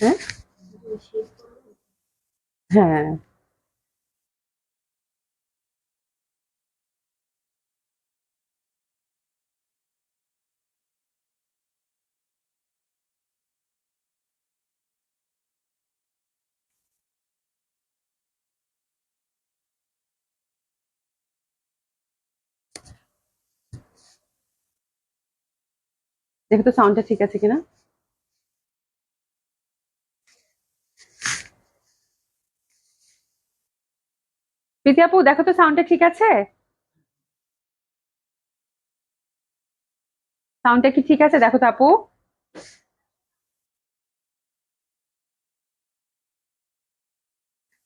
হ্যাঁ হ্যাঁ দেখো তো সাউন্ডটা ঠিক আছে কিনা। প্রীতি আপু দেখো তো সাউন্ডটা ঠিক আছে। সাউন্ডটা কি ঠিক আছে দেখো তো আপু।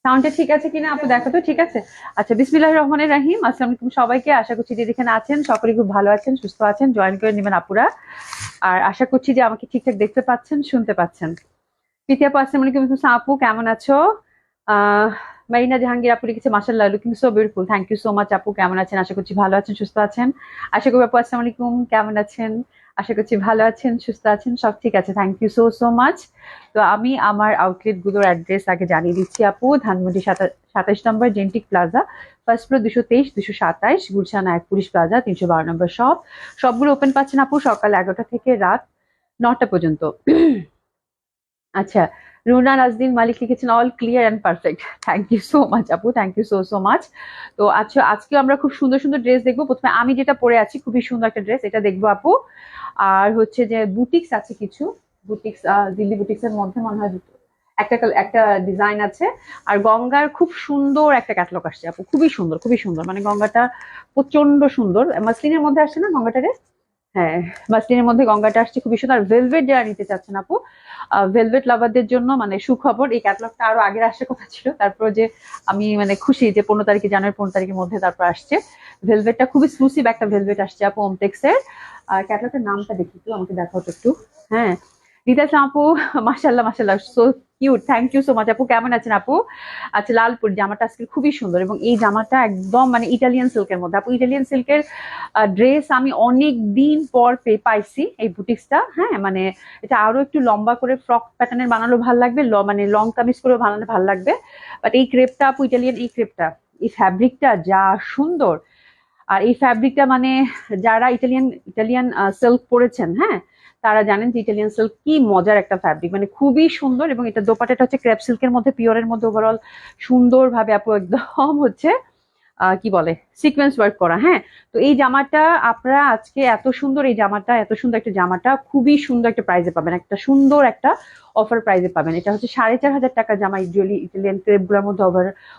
সাউন্ডটা ঠিক আছে কিনা আপু দেখো তো ঠিক আছে। আচ্ছা, বিসমিল্লাহির রহমানির রহিম। আসসালামু আলাইকুম সবাইকে, আশা করছি যে যেখানে আছেন সকলে খুব ভালো আছেন, সুস্থ আছেন, জয়েন করে নেবেন আপুরা। আর আশা করছি যে আমাকে ঠিকঠাক দেখতে পাচ্ছেন, শুনতে পাচ্ছেন। প্রীতি আপু আসসালামু আলাইকুম। আপু কেমন আছো? আহ মারিনা জাহাঙ্গীর আপু লিখেছে মাশাআল্লাহ looking so beautiful. Thank you so much আপু, কেমন আছেন? আশা করছি ভালো আছেন, সুস্থ আছেন। আশা করি আপু আসসালামু আলাইকুম, কেমন আছেন? আশা করছি ভালো আছেন, সুস্থ আছেন, সব ঠিক আছে। Thank you so so much. তো আমি আমার আউটলেট গুলোর অ্যাড্রেস আগে জানিয়ে দিচ্ছি আপু। ধানমন্ডি 27 নম্বর জেন্টিক প্লাজা, ফার্স্ট ফ্লোর 223, 227, গুলশান এক পুলিশ প্লাজা, 312 নম্বর শপ। সবগুলো ওপেন পাচ্ছেন আপু সকাল 11টা থেকে রাত 9টা পর্যন্ত। আচ্ছা, রুনা নাজদিন মালিক লিখেছেন all clear and perfect. Thank you so much আপু, thank you so so much. তো আচ্ছা, আজকেও আমরা খুব সুন্দর সুন্দর ড্রেস দেখবো। প্রথমে আমি যেটা পরে আছি খুবই সুন্দর একটা ড্রেস, এটা দেখবো আপু। আর হচ্ছে যে বুটিক্স আছে কিছু, বুটিক্স দিল্লি বুটিক্স এর মধ্যে মনে হয় একটা ডিজাইন আছে। আর গঙ্গার খুব সুন্দর একটা ক্যাটালগ আসছে আপু, খুবই সুন্দর, খুবই সুন্দর, মানে গঙ্গাটা প্রচন্ড সুন্দর। মাসলিনের মধ্যে আসছে না গঙ্গাটারে? হ্যাঁ, মাসলিনের মধ্যে গঙ্গাটা আসছে, খুবই সুন্দর। আর ভেলভেট যারা নিতে চাচ্ছেন আপু, ভেলভেট লাভারদের জন্য মানে সুখবর, এই ক্যাটালগটা আরো আগের আসার কথা ছিল, তারপর যে আমি মানে খুশি যে 15 তারিখে, জানুয়ারি 15 তারিখের মধ্যে তারপর আসছে। ভেলভেটটা খুব এক্সক্লুসিভ একটা ভেলভেট আসছে আপু ওমটেক্স এর। আর ক্যাটালগের নামটা দেখি তো, আমাকে দেখাও তো একটু। হ্যাঁ, রিতা ইসলাম আপু, মাশাল্লাহ মাশাল্লাহ, so cute. Thank you so much আপু, কেমন আছেন আপু? আচ্ছা, লালপুর জামাটা আজকে খুবই সুন্দর, এবং এই জামাটা একদম মানে ইটালিয়ান সিল্কের মধ্যে আপু। ইটালিয়ান সিল্কের ড্রেস আমি অনেক দিন পর পাইছি এই বুটিক্সটা। হ্যাঁ, মানে এটা আরো একটু লম্বা করে ফ্রক প্যাটার্নের বানালো ভাল লাগবে, মানে লং কামিজ করে বানালে ভাল লাগবে। বাট এই ক্রেপটা আপু, ইটালিয়ান এই ক্রেপটা, এই ফ্যাব্রিকটা যা সুন্দর। আর এই ফ্যাব্রিকটা মানে যারা ইটালিয়ান ইটালিয়ান সিল্ক পরেছেন, হ্যাঁ, তারা জানেন যে ইটালিয়ান সিল্ক কি মজার একটা ফ্যাব্রিক, মানে খুবই সুন্দর। এবং এটা দোপাটাটা হচ্ছে ক্রেপ সিল্কের মধ্যে, পিওরের মধ্যে, ওভারঅল সুন্দর ভাবে আপু একদম হচ্ছে কি বলে সিকোয়েন্স ওয়ার্ক করা। হ্যাঁ, তো এই জামাটা আপনারা আজকে এত সুন্দর, এই জামাটা এত সুন্দর একটা জামাটা খুবই সুন্দর একটা প্রাইজে পাবেন, একটা সুন্দর একটা অফার প্রাইজে পাবেন। এটা হচ্ছে 4,500 টাকা জামা, ইউজুয়ালি ইটালিয়ান ক্রেপ গুলোর মধ্যে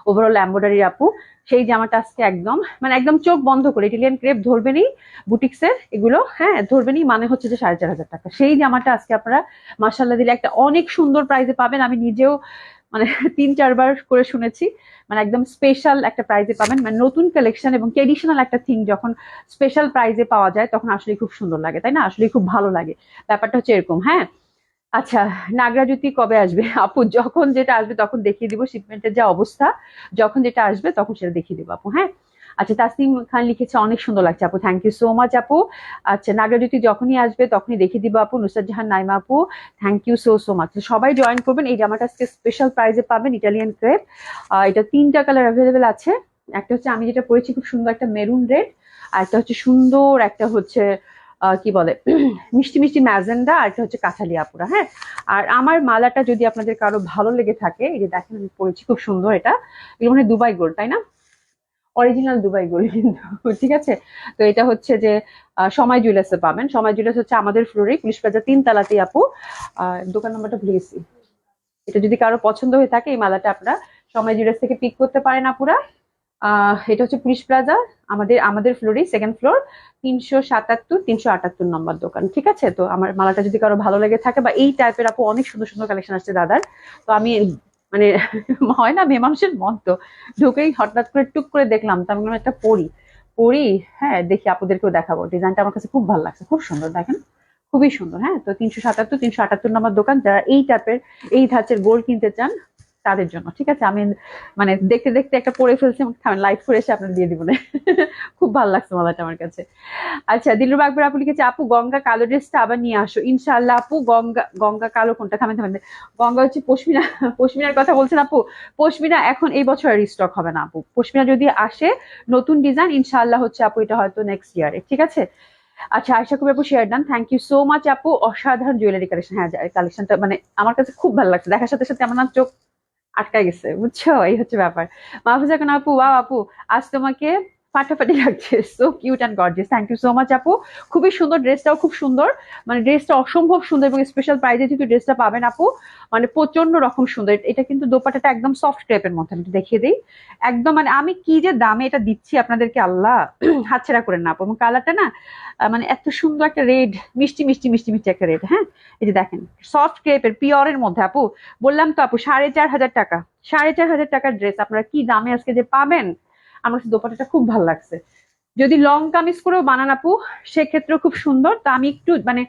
ওভারঅল এম্বয়ডারি আপু। সেই জামাটা আজকে একদম মানে একদম চোখ বন্ধ করে ইটালিয়ান ক্রেপ ধরবেনই, বুটিক্স এর এগুলো, হ্যাঁ ধরবেনই, মানে হচ্ছে যে 4,500 টাকা সেই জামাটা আজকে আপনারা মাসাল্লাহ দিলে একটা অনেক সুন্দর প্রাইজে পাবেন। আমি নিজেও মানে 3-4 বার করে শুনেছি, মানে একদম স্পেশাল একটা প্রাইজে পাবেন। মানে নতুন কালেকশন এবং ট্রেডিশনাল একটা থিং যখন স্পেশাল প্রাইজে পাওয়া যায় তখন আসলে খুব সুন্দর লাগে, তাই না? আসলে খুব ভালো লাগে, ব্যাপারটা হচ্ছে এরকম। হ্যাঁ, আচ্ছা, নাগরা জুতি কবে আসবে আপু? যখন যেটা আসবে তখন দেখিয়ে দিব, শিপমেন্টের যা অবস্থা, যখন যেটা আসবে তখন সেটা দেখিয়ে দিব আপু। হ্যাঁ, আচ্ছা, তাসনিম খান লিখেছে অনেক সুন্দর লাগছে আপু, থ্যাংক ইউ সো মাচ আপু। আচ্ছা, নাগরা জুতি যখনই আসবে তখনই দেখিয়ে দিব আপু। নুসরাত জাহান নাইমা আপু, thank you so so much. সবাই জয়েন করবেন, এই জামাটা আজকে স্পেশাল প্রাইজে পাবেন, ইটালিয়ান ক্রেপ। এটা 3টা কালার অ্যাভেলেবেল আছে। একটা হচ্ছে আমি যেটা পরেছি খুব সুন্দর একটা মেরুন রেড, আর একটা হচ্ছে সুন্দর একটা হচ্ছে কি বলে মিষ্টি মিষ্টি ম্যাজেন্ডা, আর একটা হচ্ছে কাঁঠালি আপুরা। হ্যাঁ, আর আমার মালাটা যদি আপনাদের কারো ভালো লেগে থাকে, এই যে দেখেন আমি পরেছি খুব সুন্দর, এটা এগুলো মানে দুবাই গোল্ড, তাই না? অরিজিনাল দুবাই গোল্ড কিন্তু, ঠিক আছে। তো এটা হচ্ছে যে সময় জুয়েলার্সে পাবেন। সময় জুয়েলার্স হচ্ছে আমাদের ফ্লোরে, পুলিশ প্লাজা 3 তলাতেই আপু। দোকান নাম্বারটা ভুলে গেছি। এটা যদি কারো পছন্দ হয়ে থাকে এই মালাটা আপনারা সময় জুয়েলার্স থেকে পিক করতে পারেন আপুরা। এটা হচ্ছে পুলিশ প্লাজা, আমাদের আমাদের ফ্লোরে, সেকেন্ড ফ্লোর, 377-378 নম্বর দোকান, ঠিক আছে। তো আমার মালাটা যদি কারো ভালো লেগে থাকে, বা এই টাইপের আপু অনেক সুন্দর সুন্দর কালেকশন আসছে দাদার। তো আমি মানে হয় না মেয়ে মানুষের মন, তো ঢুকেই হঠাৎ করে টুক করে দেখলাম, তো আমি বললাম একটা পরি পরি, হ্যাঁ দেখি আপুদেরকেও দেখাবো। ডিজাইনটা আমার কাছে খুব ভালো লাগছে, খুব সুন্দর দেখেন, খুবই সুন্দর। হ্যাঁ, তো 377-378 নম্বর দোকান, যারা এই টাইপের এই ধাঁচের গোল্ড কিনতে চান তাদের জন্য, ঠিক আছে? আমি মানে দেখতে দেখতে একটা পরে ফেলছি, লাইভ করে এসে আপনার দিয়ে দিব না। খুব ভালো লাগছে মালাটা আমার কাছে। আচ্ছা, দিলরুবা আকবর আপু লিখেছে, আপু গঙ্গা কালো ড্রেসটা আবার নিয়ে আসো ইনশাআল্লাহ। আপু গঙ্গা, গঙ্গা কালো কোনটা? থামেন থামেন, গঙ্গা হচ্ছে পশমিনা। পশমিনার কথা বলছেন আপু? পশমিনা এখন এই বছর আর স্টক হবে না আপু। পশমিনা যদি আসে নতুন ডিজাইন ইনশাআল্লাহ হচ্ছে আপু, এটা হয়তো নেক্সট ইয়ারে, ঠিক আছে? আচ্ছা, আশা করি আপু share done, thank you so much আপু। অসাধারণ জুয়েলারি কালেকশন। হ্যাঁ, কালেকশনটা মানে আমার কাছে খুব ভালো লাগছে, দেখার সাথে সাথে আমার না চোখ আটকায় গেছে, বুঝছো? এই হচ্ছে ব্যাপার। মাহফুজা খান আপু, ওয়াও আপু, আজ তোমাকে ফাটাফাটি লাগছে, so cute and gorgeous. Thank you so much আপু। খুবই সুন্দর, ড্রেসটাও খুব সুন্দর, মানে ড্রেসটা অসম্ভব সুন্দর, এবং স্পেশাল প্রাইজে যেহেতু ড্রেসটা পাবেন আপু, মানে প্রচন্ড রকম সুন্দর। এটা কিন্তু দোপাট্টাটা একদম সফট ক্রেপের মধ্যে, আমি একটু দেখিয়ে দিই। একদম মানে আমি কি যে দামে এটা দিচ্ছি আপনাদেরকে, আল্লাহ হাতছাড়া করেন না আপু। এবং কালারটা না মানে এত সুন্দর একটা রেড, মিষ্টি মিষ্টি মিষ্টি মিষ্টি একটা রেড। হ্যাঁ, এই যে দেখেন, সফট ক্রেপের পিওরের মধ্যে আপু। বললাম তো আপু, 4,500 টাকা, 4,500 টাকার ড্রেস আপনারা কি দামে আজকে যে পাবেন। আমার কাছে দোপাট্টাটা খুব ভালো লাগছে। যদি লং কামিজ করেও বানান আপু, সেক্ষেত্রেও খুব সুন্দর। তো আমি একটু মানে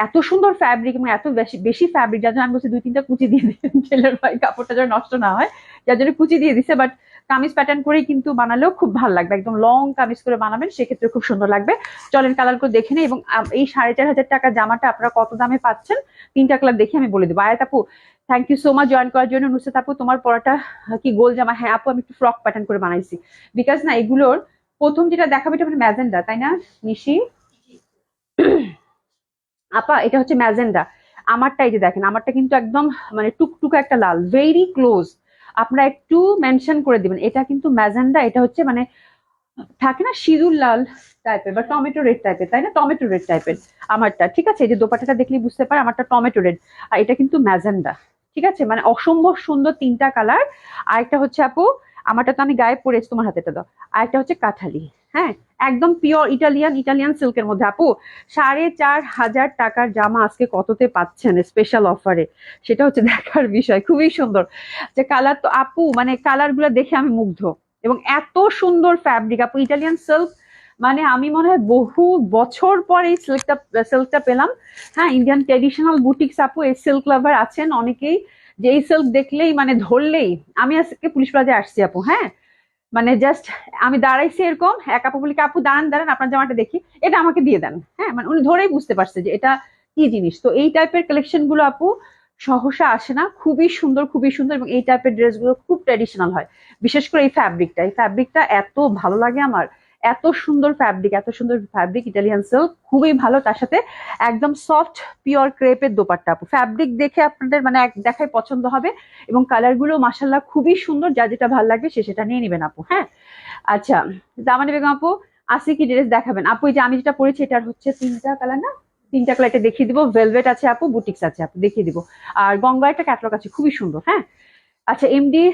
এত সুন্দর ফ্যাব্রিক এবং এত বেশি বেশি ফ্যাব্রিক, যার জন্য আমি বলছি 2-3টা কুচি দিয়ে দিন ছেলের ভাই, কাপড়টা যেন নষ্ট না হয়, যার জন্য কুচি দিয়ে দিছে। বাট কামিজ প্যাটার্ন করেই কিন্তু বানালেও খুব ভালো লাগবে, একদম লং কামিজ করে বানাবেন সেক্ষেত্রে খুব সুন্দর লাগবে। চলেন কালার করে দেখে নেই। এবং এই 4,500 টাকা জামাটা আপনারা কত দামে পাচ্ছেন 3টা কালার দেখে আমি বলে দেবো। আয়াত আপু, thank you so much join করার জন্য। নুসরাত আপু, তোমার পরাটা কি গোল জামা? হ্যাঁ আপু, আমি একটু ফ্রক প্যাটার্ন করে বানাইছি, বিকজ না এগুলোর প্রথম যেটা দেখাবে এটা মানে ম্যাজেন্ডা, তাই না নিশি আপা? এটা হচ্ছে ম্যাজেন্ডা। আমারটা এই যে দেখেন, আমারটা কিন্তু একদম মানে টুকটুকে একটা লাল, ভেরি ক্লোজ। আপনারা একটু মেনশন করে দিবেন, এটা কিন্তু ম্যাজেন্ডা। এটা হচ্ছে মানে থাকে না সিঁদুর লাল টাইপের বা টমেটো রেড টাইপের, তাই না? টমেটো রেড টাইপের আমারটা, ঠিক আছে? এই যে দোপাট্টাটা দেখলেই বুঝতে পারে আমারটা টমেটো রেড, আর এটা কিন্তু ম্যাজেন্ডা, ঠিক আছে? মানে অসম্ভব সুন্দর 3টা কালার। আর একটা হচ্ছে আপু, আমারটা তো আমি গায়ে পরেছি, তোমার হাতেটা দাও। আর একটা হচ্ছে কাঠালি। হ্যাঁ, একদম পিওর ইটালিয়ান, ইটালিয়ান সিল্কের মধ্যে আপু। 4,500 টাকার জামা আজকে কততে পাচ্ছেন স্পেশাল অফারে, সেটা হচ্ছে দেখার বিষয়। খুবই সুন্দর যে কালার, তো আপু মানে কালার গুলো দেখে আমি মুগ্ধ। এবং এত সুন্দর ফ্যাব্রিক আপু, ইটালিয়ান সিল্ক, মানে আমি মনে হয় বহু বছর পর এই সিল্কটা পেলাম। হ্যাঁ, ইন্ডিয়ান ট্রেডিশনাল বুটিক্স আপু, এই সিল্ক লাভার আছেন অনেকেই, যে এই সিল্ক দেখলেই মানে ধরলেই। আমি আজকে পুলিশ প্লাজায় আসছি আপু, হ্যাঁ, মানে জাস্ট আমি দাঁড়াইছি এরকম, এক আপু বলি আপু দাঁড়ান দাঁড়ান আপনার জামাটা দেখি, এটা আমাকে দিয়ে দেন। হ্যাঁ, মানে উনি ধরেই বুঝতে পারছে যে এটা কি জিনিস। তো এই টাইপের কালেকশন গুলো আপু সহসা আসে না, খুবই সুন্দর খুবই সুন্দর। এবং এই টাইপের ড্রেসগুলো খুব ট্র্যাডিশনাল হয়, বিশেষ করে এই ফ্যাব্রিকটা এত ভালো লাগে আমার। এত সুন্দর ফ্যাব্রিক, এত সুন্দর ফ্যাব্রিক, ইটালিয়ান সিল্ক খুবই ভালো। তার সাথে একদম সফট পিওর ক্রেপের দোপাট্টা আপু। ফ্যাব্রিক দেখে আপনাদের মানে এক দেখায় পছন্দ হবে, এবং কালার গুলো মাসাল্লাহ খুবই সুন্দর। যা যেটা ভালো লাগবে সে সেটা নিয়ে নেবেন আপু। হ্যাঁ, আচ্ছা, দামানি বেগম আপু, আসি কি ড্রেস দেখাবেন আপু? এই যে আমি যেটা পরেছি এটার হচ্ছে 3টা কালার না, 3টা কালার, এটা দেখিয়ে দিব। ভেলভেট আছে আপু, বুটিক্স আছে আপু, দেখিয়ে দিব। আর গঙ্গা একটা ক্যাটলগ আছে, খুবই সুন্দর। হ্যাঁ, আচ্ছা, এমডি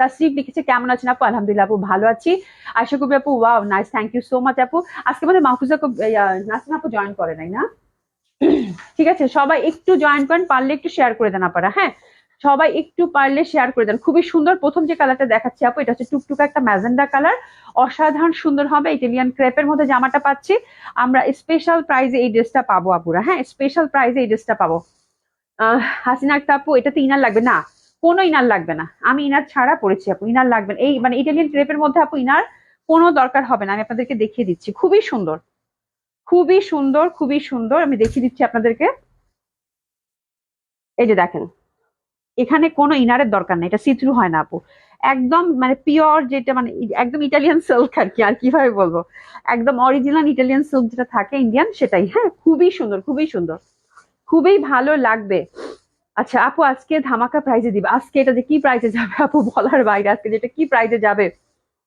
তাসরিফ লিখেছে, কেমন আছেন আপু? আলহামদুলিল্লাহ আপু, ভালো আছি। আশা করি আপু, wow nice, thank you so much আপু। আজকে আমাদের মাহফুজা নাসিম আপু জয়েন করে নাই না? ঠিক আছে, সবাই একটু জয়েন করেন, পারলে একটু শেয়ার করে দেন আপনারা। হ্যাঁ, সবাই একটু পারলে শেয়ার করে দেন। খুবই সুন্দর। প্রথম যে কালারটা দেখাচ্ছি আপু, এটা হচ্ছে টুকটুকা একটা ম্যাজেন্ডা কালার, অসাধারণ সুন্দর হবে। ইটালিয়ান ক্রেপের মধ্যে জামাটা পাচ্ছি আমরা, স্পেশাল প্রাইজে এই ড্রেসটা পাবো আপুরা। হ্যাঁ, স্পেশাল প্রাইজে এই ড্রেসটা পাবো। হাসিনা আক্তার আপু, এটাতে ইনার লাগবে না? কোনো ইনার লাগবে না, আমি ইনার ছাড়া পরেছি আপু, ইনার লাগবে না। এই মানে ইটালিয়ান ক্রেপের মধ্যে আপু ইনার কোনো দরকার হবে না। আমি আপনাদেরকে দেখিয়ে দিচ্ছি, খুবই সুন্দর খুবই সুন্দর খুবই সুন্দর। আমি দেখিয়ে দিচ্ছি আপনাদেরকে, এই যে দেখেন, এখানে কোনো ইনারের দরকার নেই, এটা সিথ্রু হয় না আপু। একদম মানে পিওর, যেটা মানে একদম ইটালিয়ান সিল্ক আর কি, আর কিভাবে বলবো, একদম অরিজিনাল ইটালিয়ান সিল্ক যেটা থাকে ইন্ডিয়ান, সেটাই। হ্যাঁ, খুবই সুন্দর খুবই সুন্দর, খুবই ভালো লাগবে। আচ্ছা আপু, আজকে ধামাকা প্রাইজে দিবে। আজকে এটা যে কি প্রাইজে যাবে আপু বলার বাইরে, আজকে যেটা কি প্রাইজে যাবে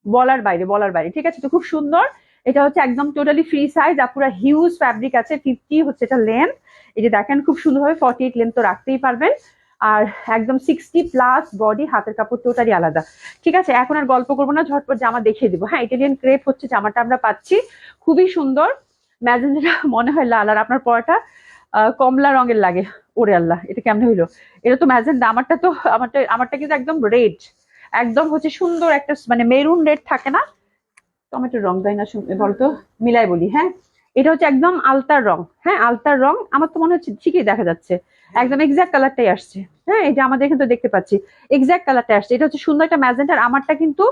বলার বাইরে, বলার বাইরে। ঠিক আছে, তো খুব সুন্দর। এটা হচ্ছে একদম টোটালি ফ্রি সাইজ, আপুরা হিউজ ফ্যাব্রিক আছে। 50 হচ্ছে এটা লেন্থ, এই যে দেখেন খুব সুন্দরভাবে। 48 লেন্থ তো রাখতেই পারবেন। আর একদম 60+ বডি, হাতের কাপড় টোটালি আলাদা। ঠিক আছে, এখন আর গল্প করবো না, ঝটপট জামা দেখিয়ে দিব। হ্যাঁ, ইটালিয়ান ক্রেপ হচ্ছে জামাটা আমরা পাচ্ছি, খুবই সুন্দর। ম্যাজেন্ডা মনে হয় লাল, আর আপনার পরাটা কমলা রঙের লাগে। ওরে আল্লাহ, এটা কেমন হইলো? এটা তো ম্যাজেন্ডা, আমারটা কিন্তু একদম রেড, একদম হচ্ছে সুন্দর একটা মানে মেরুন রেড থাকে না, টমেটোর রং, তাই না? বলতো মিলাই বলি। হ্যাঁ, এটা হচ্ছে একদম আলতার রং। হ্যাঁ, আলতার রং, আমার তো মনে হচ্ছে ঠিকই দেখা যাচ্ছে, একদম এক্সাক্ট কালারটাই আসছে। হ্যাঁ, এই যে আমাদের এখানে তো দেখতে পাচ্ছি এক্সাক্ট কালারটা আসছে। এটা হচ্ছে সুন্দর একটা ম্যাজেন্টার, আমারটা কিন্তু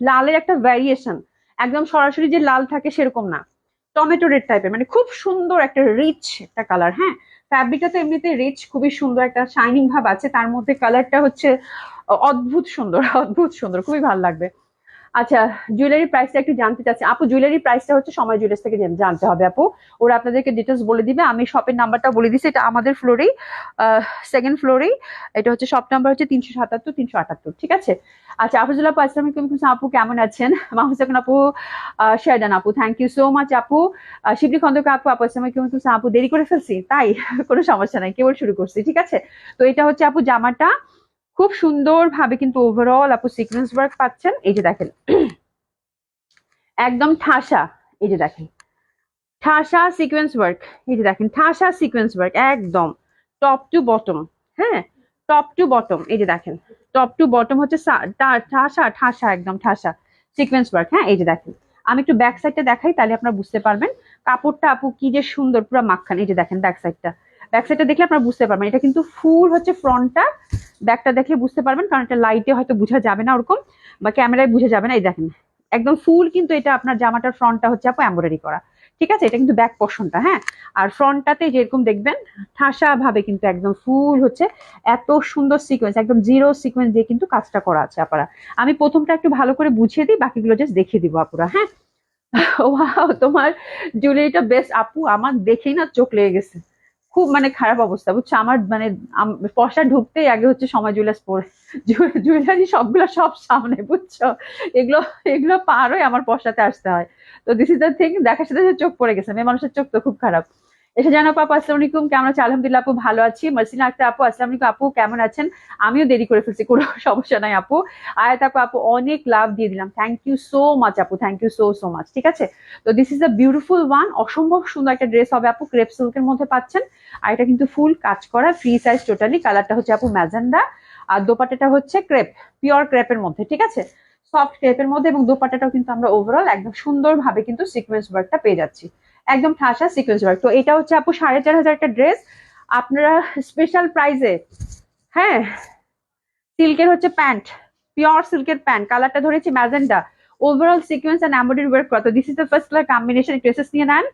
লালের একটা ভ্যারিয়েশন, একদম সরাসরি যে লাল থাকে সেরকম না, টমেটো রেড টাইপের, মানে খুব সুন্দর একটা রিচ একটা কালার। হ্যাঁ, ফ্যাব্রিকটা তো এমনিতে রিচ, খুবই সুন্দর একটা শাইনিং ভাব আছে, তার মধ্যে কালারটা হচ্ছে অদ্ভুত সুন্দর, অদ্ভুত সুন্দর, খুবই ভালো লাগবে। আচ্ছা, জুয়েলারি প্রাইসটা একটু জানতে চাচ্ছি আপু। জুয়েলারি প্রাইসটা হচ্ছে সময় জুয়েলার্স থেকে জানতে হবে আপু, ওরা আপনাদেরকে ডিটেলস বলে দিবে। আমি শপের নাম্বারটা বলে দিচ্ছি, এটা আমাদের ফ্লোরেই, সেকেন্ড ফ্লোরেই। এটা হচ্ছে শপ নাম্বার হচ্ছে 377 378, ঠিক আছে? আচ্ছা, আফজুল আপু আসসালামু আলাইকুম আপু, কেমন আছেন? মাহফুজ আপু, শেরডান আপু, থ্যাংক ইউ সো মাচ আপু। শিবলি খন্দকার আপু, আপু আসসালামু আলাইকুম আপু, দেরি করে ফেলছি তাই? কোনো সমস্যা নাই, কেবল শুরু করছি, ঠিক আছে? তো এটা হচ্ছে আপু জামাটা, খুব সুন্দর ভাবে কিন্তু ওভারঅল আপু সিকোয়েন্স ওয়ার্ক পাচ্ছেন। এই যে দেখেন, একদম ঠাসা, এই যে দেখেন ঠাসা সিকোয়েন্স ওয়ার্ক, এই যে দেখেন ঠাসা সিকোয়েন্স ওয়ার্ক একদম টপ টু বটম। হ্যাঁ, টপ টু বটম, এই যে দেখেন টপ টু বটম হচ্ছে ঠাসা ঠাসা, একদম ঠাসা সিকোয়েন্স ওয়ার্ক। হ্যাঁ, এই যে দেখেন, আমি একটু ব্যাক সাইডটা দেখাই, তাহলে আপনারা বুঝতে পারবেন কাপড়টা আপু কি যে সুন্দর, পুরো মাখন। এই যে দেখেন ব্যাক সাইডটা, ব্যাক সাইডটা দেখলে আপনারা বুঝতে পারবেন, এটা কিন্তু ফুল হচ্ছে ফ্রন্টটা, ব্যাকটা দেখলে বুঝতে পারবেন, কারণ এটা লাইটে হয়তো বোঝা যাবে না ওরকম, বা ক্যামেরায় বোঝা যাবে না। এই দেখেন একদম ফুল, কিন্তু এটা আপনার জামাটার ফ্রন্টটা হচ্ছে আপু এমব্রয়ডারি করা, ঠিক আছে? এটা কিন্তু ব্যাক পোর্শনটা। হ্যাঁ, আর ফ্রন্টটাতে যেরকম দেখবেন ঠাসা ভাবে কিন্তু একদম ফুল হচ্ছে এত সুন্দর সিকোয়েন্স, একদম জিরো সিকোয়েন্স দিয়ে কিন্তু কাজটা করা আছে আপনারা। আমি প্রথমটা একটু ভালো করে বুঝিয়ে দিই, বাকিগুলো জাস্ট দেখিয়ে দিব আপুরা। হ্যাঁ, ওয়াও, তোমার জুয়েলারিটা বেস্ট আপু, আমার দেখেই না চোখ লেগে গেছে। খুব মানে খারাপ অবস্থা বুঝছো আমার, মানে পয়সা ঢুকতেই আগে হচ্ছে সময় জুয়েলার্স পরে, জুয়েলারি সবগুলো সব সামনে বুঝছো, এগুলো এগুলো পার হয়ে আমার পয়সাতে আসতে হয়। তো দিস ইজ দ্য থিং, দেখার সাথে সাথে চোখ পড়ে গেছে, মেয়ে মানুষের চোখ তো খুব খারাপ। এসে জানো আপু, আসসালামু আলাইকুম, কেমন আছে? আলহামদুলিল্লাহ আপু, ভালো আছি। মার্সিনা আক্তার আপু, আসসালামু আলাইকুম আপু, কেমন আছেন? আমিও দেরি করে ফেলছি, কোনো সমস্যা নাই আপু। আয়াত আপু, আপু অনেক লাভ দিয়ে দিলাম, থ্যাংক ইউ সো মাচ আপু, thank you so so much, ঠিক আছে? তো this is a beautiful one, অসম্ভব সুন্দর একটা ড্রেস হবে আপু, ক্রেপ সিল্কের মধ্যে পাচ্ছেন। আর এটা কিন্তু ফুল কাজ করা, ফ্রি সাইজ টোটালি, কালারটা হচ্ছে আপু ম্যাজেন্ডা, আর দোপাট্টাটা হচ্ছে ক্রেপ, পিওর ক্রেপের মধ্যে, ঠিক আছে? সফট ক্রেপের মধ্যে, এবং দোপাট্টাটাও কিন্তু আমরা ওভারঅল একদম সুন্দরভাবে কিন্তু সিকোয়েন্স ওয়ার্কটা পেয়ে যাচ্ছি, একদম ঠাসা সিকোয়েন্স ওয়ার্ক। তো এটা হচ্ছে আপু 4,500 একটা ড্রেস, আপনারা স্পেশাল প্রাইজে। হ্যাঁ, সিল্কের হচ্ছে প্যান্ট, পিওর সিল্কের প্যান্ট, কালারটা ধরেছি magenta, overall sequence and embroidery work করা। তো this is the first colour combination, dresses নিয়ে নেন,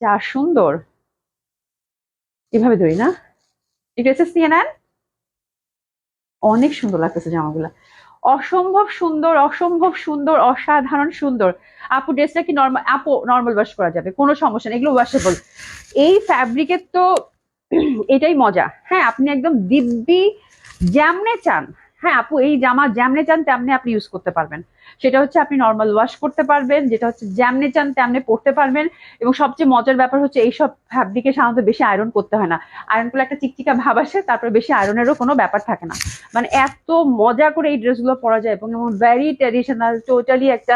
যা সুন্দর। এভাবে ধরি না, ড্রেসেস নিয়ে নেন, অনেক সুন্দর লাগতেছে জামাগুলা, অসম্ভব সুন্দর, অসম্ভব সুন্দর, অসাধারণ সুন্দর। আপু ড্রেসটা কি নর্মাল? আপু নর্মাল ওয়াশ করা যাবে, কোনো সমস্যা নেই, এগুলো ওয়াশেবল। এই ফ্যাব্রিকের তো এটাই মজা। হ্যাঁ, আপনি একদম দিব্যি যেমনে চান, হ্যাঁ আপু এই জামা যেমনে চান তেমনি আপনি ইউজ করতে পারবেন। সেটা হচ্ছে আপনি নর্মাল ওয়াশ করতে পারবেন, যেটা হচ্ছে যেমনে চান তেমনি পরতে পারবেন। এবং সবচেয়ে মজার ব্যাপার হচ্ছে এইসব ফ্যাব্রিকে সাধারণত বেশি আয়রন করতে হয় না, আয়রন করলে একটা চিকচিকা ভাব আসে, তারপরে বেশি আয়রনেরও কোনো ব্যাপার থাকে না। মানে এত মজা করে এই ড্রেসগুলো পরা যায়, এবং ভেরি ট্রেডিশনাল, টোটালি একটা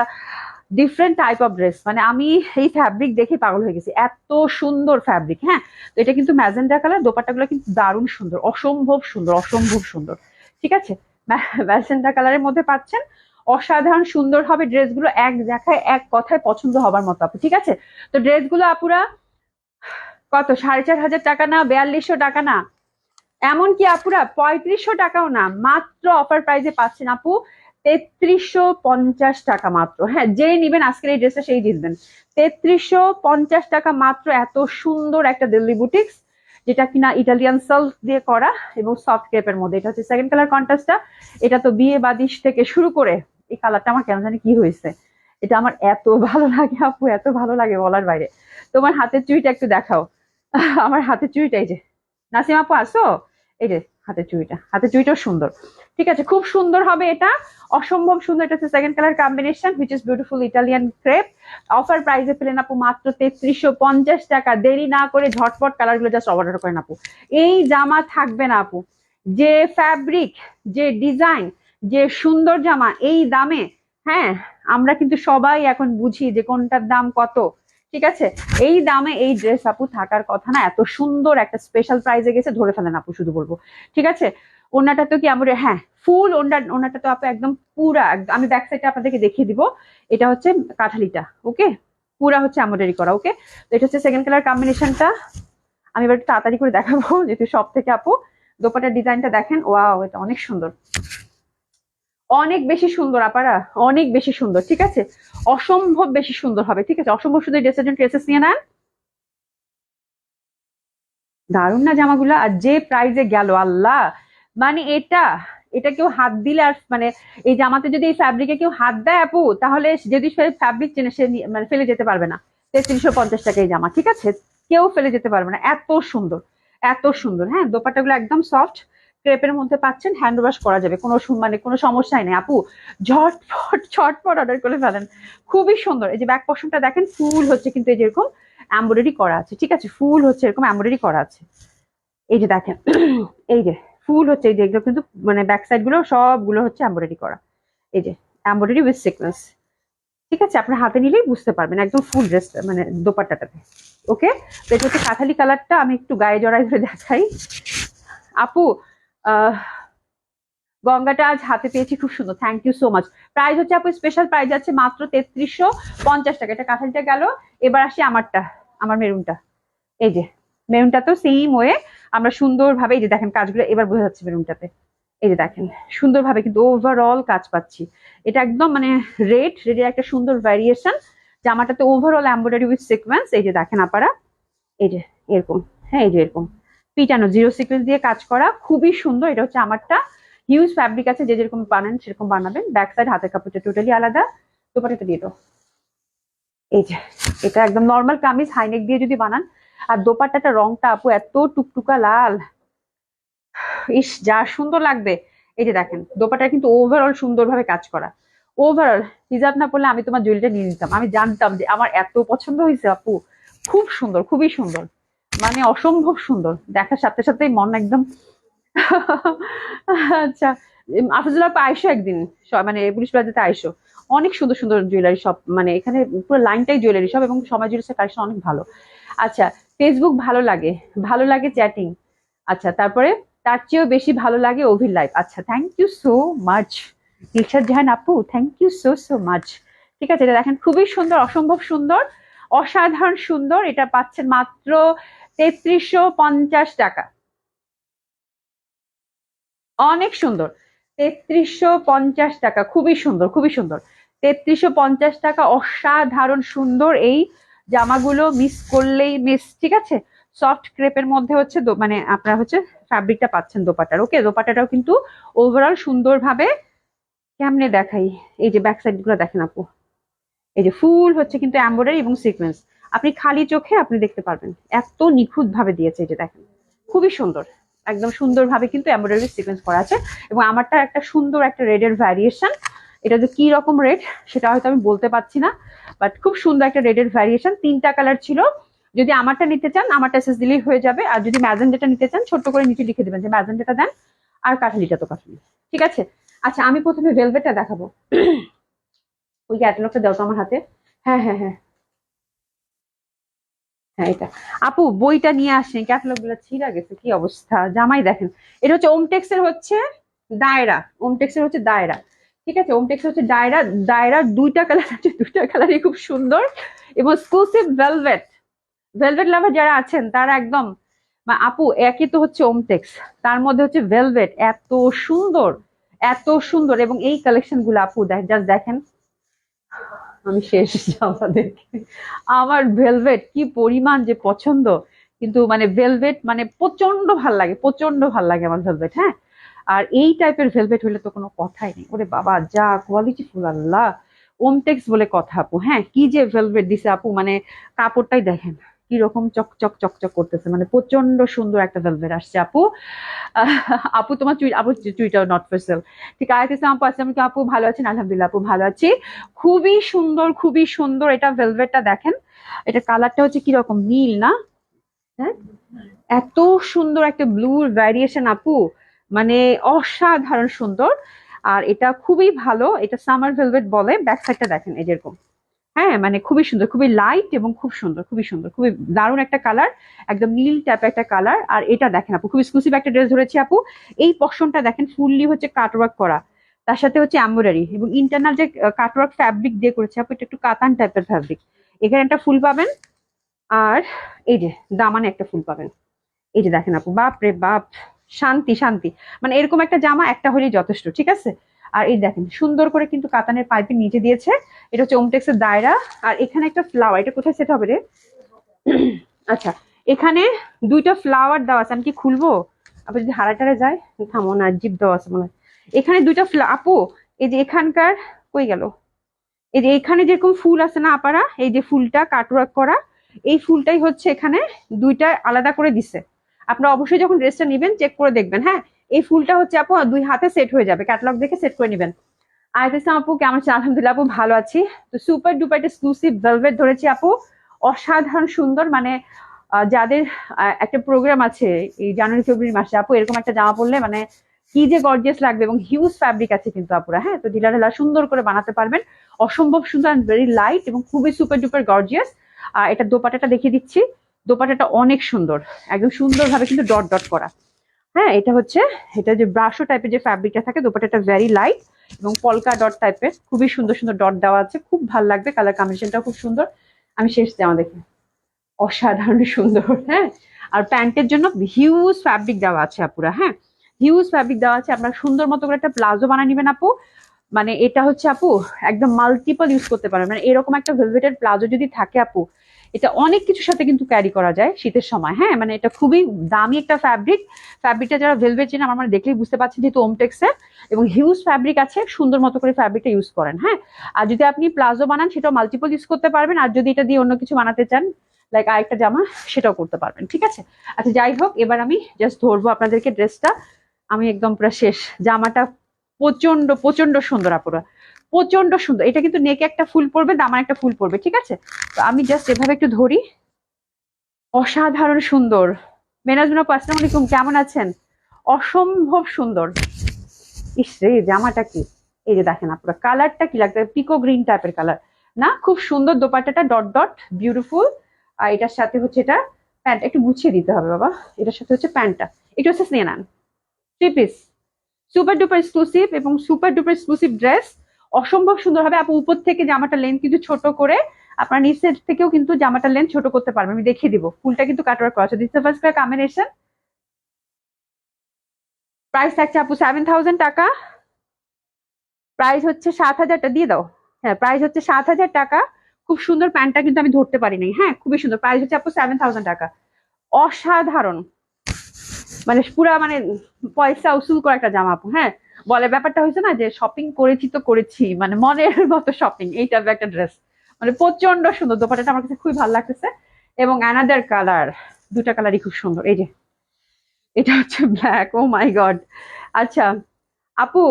ডিফারেন্ট টাইপ অফ ড্রেস। মানে আমি এই ফ্যাব্রিক দেখে পাগল হয়ে গেছি, এত সুন্দর ফ্যাব্রিক। হ্যাঁ, তো এটা কিন্তু ম্যাজেন্ডা কালার, দোপাট্টাগুলো কিন্তু দারুণ সুন্দর, অসম্ভব সুন্দর, অসম্ভব সুন্দর, ঠিক আছে? ম্যাজেন্ডা কালারের মধ্যে পাচ্ছেন, অসাধারণ সুন্দর হবে ড্রেসগুলো, এক দেখায় এক কথায় পছন্দ হবার মতো আপু, ঠিক আছে? তো ড্রেসগুলো আপুরা কত, 4,500 টাকা না, 4,200 টাকা না, এমনকি আপুরা 3500 টাকাও না, মাত্র অফার প্রাইসে পাচ্ছেন আপু 3350 টাকা মাত্র। হ্যাঁ, যে নিবেন আজকের এই ড্রেসটা সেই জিতবেন। 3350 টাকা মাত্র, এত সুন্দর একটা দিল্লি বুটিক্স, যেটা কিনা ইটালিয়ান সিল্ক দিয়ে করা এবং সফট ক্রেপের মধ্যে। এটা হচ্ছে সেকেন্ড কালার কন্ট্রাস্টটা। এটা তো বিয়ে বাদিশ থেকে শুরু করে, এই কালারটা আমার কেন জানি কি হয়েছে, এটা আমার এত ভালো লাগে আপু, এত ভালো লাগে বলার বাইরে। তোমার হাতের চুড়িটা একটু দেখাও, আমার হাতের চুড়িটা এই যে, নাসিম আপু আসো, এই যে হাতের চুড়িটা, হাতের চুড়িটাও সুন্দর, ঠিক আছে? খুব সুন্দর হবে এটা, অসম্ভব সুন্দর। এটা হচ্ছে second colour combination, which is beautiful Italian crepe. Offer প্রাইসে পেলেন আপু মাত্র 3350 টাকা। দেরি না করে ঝটপট কালার গুলো জাস্ট অর্ডার করেন আপু, এই জামা থাকবে না আপু। যে ফ্যাব্রিক, যে ডিজাইন, যে সুন্দর জামা এই দামে। হ্যাঁ, আমরা কিন্তু সবাই এখন বুঝি যে কোনটার দাম কত, ঠিক আছে? এই দামে এই ড্রেস আপু থাকার কথা না, এত সুন্দর একটা স্পেশাল প্রাইজে গেছে, ধরে ফেলেন আপু, শুধু বলবো, ঠিক আছে? ওনাটা তো কি আমরা, হ্যাঁ ফুল ওনাটা তো আপু একদম পুরা, আমি ব্যাক সাইডটা আপনাদেরকে দেখিয়ে দিব। এটা হচ্ছে কাঠালিটা, ওকে, পুরা হচ্ছে এমব্রয়ডারি করা, ওকে। তো এটা হচ্ছে সেকেন্ড কালার কম্বিনেশনটা। আমি এবার একটু তাড়াতাড়ি করে দেখাবো যেহেতু সব থেকে আপু। দোপাটার ডিজাইনটা দেখেন, ওয়াও, এটা অনেক সুন্দর, অনেক বেশি সুন্দর আপারা, অনেক বেশি সুন্দর। ঠিক আছে, অসম্ভব বেশি সুন্দর হবে। ঠিক আছে, অসম্ভব সুন্দর। ড্রেসের জন্য ড্রেসেস নিয়ে নেন। দারুণ না জামাগুলো? আর যে প্রাইজে গেল আল্লাহ, মানে এটা, এটা কেউ হাত দিলে আর মানে এই জামাতে যদি এই ফ্যাব্রিকে কেউ হাত দেয় আপু, তাহলে যদি সে ফ্যাব্রিক চেনে সে মানে ফেলে যেতে পারবে না। 3350 টাকা এই জামা, ঠিক আছে, কেউ ফেলে যেতে পারবে না, এত সুন্দর, এত সুন্দর। হ্যাঁ, দোপাট্টাগুলো একদম সফট ক্রেপের মধ্যে পাচ্ছেন, হ্যান্ড ওয়াশ করা যাবে, কোনো মানে কোনো সমস্যাই নেই আপু। ঝটপট ঝটপট অর্ডার করে ফেলেন, খুবই সুন্দর। এই যে ব্যাক পশনটা দেখেন, ফুল হচ্ছে কিন্তু এই যেরকম এমব্রয়ডারি করা আছে। ঠিক আছে, ফুল হচ্ছে এরকম এমব্রয়ডারি করা আছে। এই যে দেখেন, এই যে ফুল হচ্ছে, এই যে এগুলো কিন্তু মানে ব্যাক সাইড গুলো সবগুলো হচ্ছে এমব্রয়ডারি করা। এই যে এমব্রয়ডারি উইথ সিকোয়েন্স। ঠিক আছে, আপনার হাতে নিলেই বুঝতে পারবেন একদম ফুল ড্রেস মানে দোপাট্টাটাতে। ওকে, তো এটা হচ্ছে কাঁঠালি কালারটা। আমি একটু গায়ে জড়াই ধরে দেখাই আপু। আহ গঙ্গাটা আজ হাতে পেয়েছি, খুব সুন্দর, thank you so much. Price হচ্ছে আপু, স্পেশাল প্রাইস আছে মাত্র 3350 টাকা। এটা কাঁঠালিটা গেল, এবার আসি আমারটা, আমার মেরুনটা। এই যে মেরুনটা তো সেম ওয়ে আমরা সুন্দরভাবে, এই যে দেখেন কাজগুলো এবার বোঝা যাচ্ছে মেরুনটাতে। এই যে দেখেন সুন্দরভাবে কিন্তু ওভারঅল কাজ পাচ্ছি। এটা একদম মানে রেডের একটা সুন্দর ভ্যারিয়েশন। জামাটাতে ওভারঅল এমব্রয়ডারি উইথ সিকোয়েন্স। এই যে দেখেন আপারা, এই যে এরকম, হ্যাঁ এই যে এরকম পিটানো জিরো সিকোয়েন্স দিয়ে কাজ করা, খুবই সুন্দর। এটা হচ্ছে আমারটা, হিউজ ফ্যাব্রিক আছে, যে যেরকম বানান সেরকম বানাবেন। ব্যাক সাইড হাতের কাপড়টা টোটালি আলাদা। দোপাট্টাটা দিয়ে দাও। এই যে এটা একদম নর্মাল কামিজ হাইনেক দিয়ে যদি বানান, আর দোপাট্টাটা রংটা আপু এত টুকটুকা লাল, ইস যা সুন্দর লাগবে। এই যে দেখেন দোপাট্টা কিন্তু ওভারঅল সুন্দরভাবে কাজ করা। ওভারঅল হিজাব না পড়লে আমি তোমার জুয়েলারিটা নিয়ে নিতাম, আমি জানতাম যে আমার এত পছন্দ হয়েছে আপু। খুব সুন্দর, খুবই সুন্দর, মানে অসম্ভব সুন্দর, দেখার সাথে সাথেই মন একদম আচ্ছা, আফজুল্লাহ আপা আইসো একদিন, মানে পুলিশ প্লাজাতে আইসো। অনেক সুন্দর সুন্দর জুয়েলারি সব, মানে এখানে পুরো লাইনটাই জুয়েলারি সব, এবং সময় জুয়েলার্সের কালেকশন অনেক ভালো। আচ্ছা, ফেসবুক ভালো লাগে, ভালো লাগে চ্যাটিং। আচ্ছা, তারপরে তার চেয়েও বেশি ভালো লাগে অভির লাইভ। আচ্ছা, thank you so much Dilshad Jahan আপু, thank you so so much. ঠিক আছে, এটা দেখেন খুবই সুন্দর, অসম্ভব সুন্দর, অসাধারণ সুন্দর। এটা পাচ্ছেন মাত্র 3350 টাকা। অনেক সুন্দর, 3350 টাকা, খুবই সুন্দর, খুবই সুন্দর। 3350 টাকা, অসাধারণ সুন্দর এই জামাগুলো মিস করলেই মিস। ঠিক আছে, সফট ক্রেপের মধ্যে হচ্ছে মানে আপনারা হচ্ছে ফ্যাব্রিকটা পাচ্ছেন দোপাটার। ওকে, দোপাটাটাও কিন্তু ওভারঅল সুন্দরভাবে, কেমনে দেখাই, এই যে ব্যাক সাইড গুলো দেখেন আপু, এই যে ফুল হচ্ছে কিন্তু এমব্রয়ডারি এবং সিকোয়েন্স। আপনি খালি চোখে আপনি দেখতে পারবেন এত নিখুঁত ভাবে দিয়েছে। এই যে দেখেন খুবই সুন্দর, একদম সুন্দরভাবে কিন্তু এমব্রয়ডারি সিকোয়েন্স করা আছে। এবং আমারটা একটা সুন্দর একটা রেডের ভ্যারিয়েশন। এটা যে কি রকম রেড সেটা হয়তো আমি বলতে পারছি না, বাট খুব সুন্দর একটা রেডের ভ্যারিয়েশন। 3টা কালার ছিল, যদি আমারটা নিতে চান আমারটা এসএস দিলেই হয়ে যাবে, আর যদি ম্যাজেন্ডাটা নিতে চান ছোট্ট করে নিচে লিখে দেবেন যে ম্যাজেন্ডাটা দেন, আর কাঠালিটা তো কাঠালি। ঠিক আছে, আচ্ছা আমি প্রথমে ভেলভেটটা দেখাবো। ওই ক্যাটালগটা দাও তো আমার হাতে। হ্যাঁ হ্যাঁ হ্যাঁ হ্যাঁ, এটা আপু বইটা নিয়ে আসেন, ক্যাটালগ গুলো ছিঁড়া গেছে, কি অবস্থা। জামাই দেখেন, এটা হচ্ছে ওমটেক্স এর হচ্ছে দায়রা, ওমটেক্স এর হচ্ছে দায়রা। ঠিক আছে, ওমটেক্স হচ্ছে দায়রা। দায়রার 2টা কালার আছে, 2টা কালারই খুব সুন্দর এবং এক্সক্লুসিভ ভেলভেট। ভেলভেট লাভার যারা আছেন তারা একদম, আপু একই তো হচ্ছে ওমটেক্স, তার মধ্যে হচ্ছে ভেলভেট, এত সুন্দর, এত সুন্দর। এবং এই কালেকশন গুলো আপু জাস্ট দেখেন, আমি শেষ জামা দেখে। আমার ভেলভেট কি পরিমাণ যে পছন্দ, কিন্তু মানে ভেলভেট মানে প্রচন্ড ভাল লাগে, প্রচন্ড ভাল লাগে আমার ভেলভেট। হ্যাঁ, আর এই টাইপের ভেলভেট হলে তো কোনো কথাই নেই। ওরে বাবা যা কোয়ালিটি ফুল, আল্লাহ। ওমটেক্স বলে কথা আপু, হ্যাঁ কি যে ভেলভেট দিছে আপু, মানে কাপড়টাই দেখেন কি রকম চকচক চকচক করতেছে, মানে প্রচন্ড সুন্দর একটা ভেলভেট আসছে আপু। আপু তোমার আপু চুইটাও নট ফর সেল। ঠিক আছে আপু, আসসালামু আলাইকুম আপু, ভালো আছেন? আলহামদুলিল্লাহ আপু ভালো আছি, খুবই সুন্দর, খুবই সুন্দর। এটা ভেলভেটটা দেখেন, এটা কালারটা হচ্ছে কি রকম, নীল না? হ্যাঁ, এত সুন্দর একটা ব্লুর ভ্যারিয়েশন আপু, মানে অসাধারণ সুন্দর। আর এটা খুবই ভালো, এটা সামার ভেলভেট বলে। ব্যাক সাইডটা দেখেন এই যেরকম, হ্যাঁ মানে খুবই সুন্দর, খুবই লাইট এবং খুব সুন্দর, খুবই সুন্দর, খুবই দারুণ একটা কালার, একদম নীল টাইপের একটা কালার। আর এটা দেখেন আপু, খুব এক্সক্লুসিভ একটা ড্রেস ধরেছি আপু। এই পশনটা দেখেন ফুললি হচ্ছে কাটওয়ার্ক করা, তার সাথে হচ্ছে এমব্রয়ডারি এবং ইন্টারনাল যে কাটওয়ার্ক ফ্যাব্রিক দিয়ে করেছে আপু, এটা একটু কাতান টাইপের ফ্যাব্রিক। এখানে একটা ফুল পাবেন, আর এই যে দামানে একটা ফুল পাবেন। এই যে দেখেন আপু, বাপ রে বাপ, শান্তি শান্তি। মানে এরকম একটা জামা একটা হলেই যথেষ্ট, ঠিক আছে। আর এই দেখেন সুন্দর করে কিন্তু কাতানের পাইপের নিচে দিয়েছে। এটা হচ্ছে ওমটেক্সের দায়রা। আর এখানে একটা ফ্লাওয়ার, এটা কোথায় সেট হবে রে? আচ্ছা, এখানে দুইটা ফ্লাওয়ার দেওয়া আছে, আমি কি খুলবো? আপু যদি হারাটারে যায়, থামো না, জিপ দেওয়া আছে মনে হয়। এখানে দুইটা আপু, এই যে এখানকার, কই গেল? এই যে এখানে যেরকম ফুল আছে না আপারা, এই যে ফুলটা কাটওয়ার্ক করা, এই ফুলটাই হচ্ছে এখানে দুইটা আলাদা করে দিছে। আপনারা অবশ্যই যখন ড্রেসটা নেবেন চেক করে দেখবেন, হ্যাঁ। এই ফুলটা হচ্ছে আপু দুই হাতে সেট হয়ে যাবে, ক্যাটালগ দেখে সেট করে নেবেন। আর ইসলাম আপু কেমন আছেন? আলহামদুলিল্লাহ আপু ভালো আছি। তো সুপার ডুপার এক্সক্লুসিভ ভেলভেট ধরেছি আপু, অসাধারণ সুন্দর। মানে যাদের একটা প্রোগ্রাম আছে এই জানুয়ারি ফেব্রুয়ারি মাসে আপু, এরকম একটা জামা পরলে মানে কি যে গর্জিয়াস লাগবে। এবং হিউজ ফ্যাব্রিক আছে কিন্তু আপুরা, হ্যাঁ। তো ঢিলা ঢালা সুন্দর করে বানাতে পারবেন, অসম্ভব সুন্দর অ্যান্ড ভেরি লাইট এবং খুবই সুপার ডুপার গর্জিয়াস। আর এটা দোপাটাটা দেখিয়ে দিচ্ছি, দোপাটাটা অনেক সুন্দর, একদম সুন্দরভাবে কিন্তু ডট ডট করা। হ্যাঁ, এটা হচ্ছে, এটা যে ব্রাশো টাইপের যে ফ্যাব্রিকটা থাকে, দোপাটাটা ভেরি লাইট এবং পলকা ডট টাইপের, খুবই সুন্দর সুন্দর ডট দেওয়া আছে, খুব ভালো লাগবে। কালার কম্বিনেশনটা খুব সুন্দর। আমি শেষ জামা দেখি, অসাধারণ সুন্দর, হ্যাঁ। আর প্যান্টের জন্য হিউজ ফ্যাব্রিক দেওয়া আছে আপুরা, হ্যাঁ, হিউজ ফ্যাব্রিক দেওয়া আছে। আপনার সুন্দর মতো করে একটা প্লাজো বানিয়ে নেবেন আপু। মানে এটা হচ্ছে আপু একদম মাল্টিপল ইউজ করতে পারবেন। মানে এরকম একটা ভেলভেটের প্লাজো যদি থাকে আপু, এটা অনেক কিছুর সাথে কিন্তু ক্যারি করা যায় শীতের সময়, হ্যাঁ। মানে এটা খুবই দামি একটা ফ্যাব্রিক। ফ্যাব্রিকটা যারা ভেলভেট চেনে আমার মানে দেখলেই বুঝতে পারছেন, যেহেতু ওমটেক্সের এবং হিউজ ফ্যাব্রিক আছে, সুন্দর মতো করে ফ্যাব্রিকটা ইউজ করেন, হ্যাঁ। আর যদি আপনি প্লাজো বানান সেটাও মাল্টিপল ইউজ করতে পারবেন। আর যদি এটা দিয়ে অন্য কিছু বানাতে চান, লাইক আরেকটা জামা, সেটাও করতে পারবেন, ঠিক আছে। আচ্ছা যাই হোক, এবার আমি জাস্ট ধরবো আপনাদেরকে ড্রেসটা। আমি একদম পুরো শেষ। জামাটা প্রচন্ড প্রচন্ড সুন্দর আপুরা, প্রচন্ড সুন্দর। এটা কিন্তু নেকে একটা ফুল পড়বে, দামান একটা ফুল পড়বে, ঠিক আছে। তো আমি জাস্ট এভাবে একটু ধরি, অসাধারণ সুন্দর। মেনাজুনা আপু আসসালামু আলাইকুম, কেমন আছেন? অসম্ভব সুন্দর। ইস রে, জামাটা কি! এই যে দেখেন আপুরা, কালারটা কি লাগবে, পিকো গ্রিন টাইপের কালার না? খুব সুন্দর দোপাট্টাটা ডট ডট বিউটিফুল। আর এটার সাথে হচ্ছে এটা প্যান্ট, একটু গুছিয়ে দিতে হবে বাবা। এটার সাথে হচ্ছে প্যান্টটা, এটা হচ্ছে স্নেনান three piece, super duper exclusive এবং সুপার ডুপার এক্সক্লুসিভ ড্রেস। অসম্ভব সুন্দর হবে আপু। উপর থেকে জামাটা লেন্থ কিন্তু ছোট করে, আপনার নিচের থেকেও কিন্তু জামাটা লেন্থ ছোট করতে পারবেন। আমি দেখিয়ে দিব, ফুলটা কিন্তু কাটওয়ার্ক করা আছে। This first combination. প্রাইস থাকছে আপু 7,000 টাকা। প্রাইস হচ্ছে 7,000 দিয়ে দাও। হ্যাঁ, প্রাইস হচ্ছে 7,000 টাকা। খুব সুন্দর, প্যান্টটা কিন্তু আমি ধরতে পারি নাই, হ্যাঁ, খুবই সুন্দর। প্রাইস হচ্ছে আপু 7,000 টাকা। অসাধারণ, মানে পুরা মানে পয়সা উসুল করা একটা জামা আপু, হ্যাঁ। বলে ব্যাপারটা হয়েছে না যে শপিং করেছি তো করেছি, মানে মনের মতো শপিং, এই টাইপের একটা ড্রেস। মানে প্রচন্ড সুন্দর, দোপাট্টাটা আমার কাছে খুবই ভালো লাগতেছে। এবং অ্যানাদার কালার, দুটা কালারই খুব সুন্দর। এই যে এটা হচ্ছে ব্ল্যাক, ও মাই গড। আচ্ছা আপু,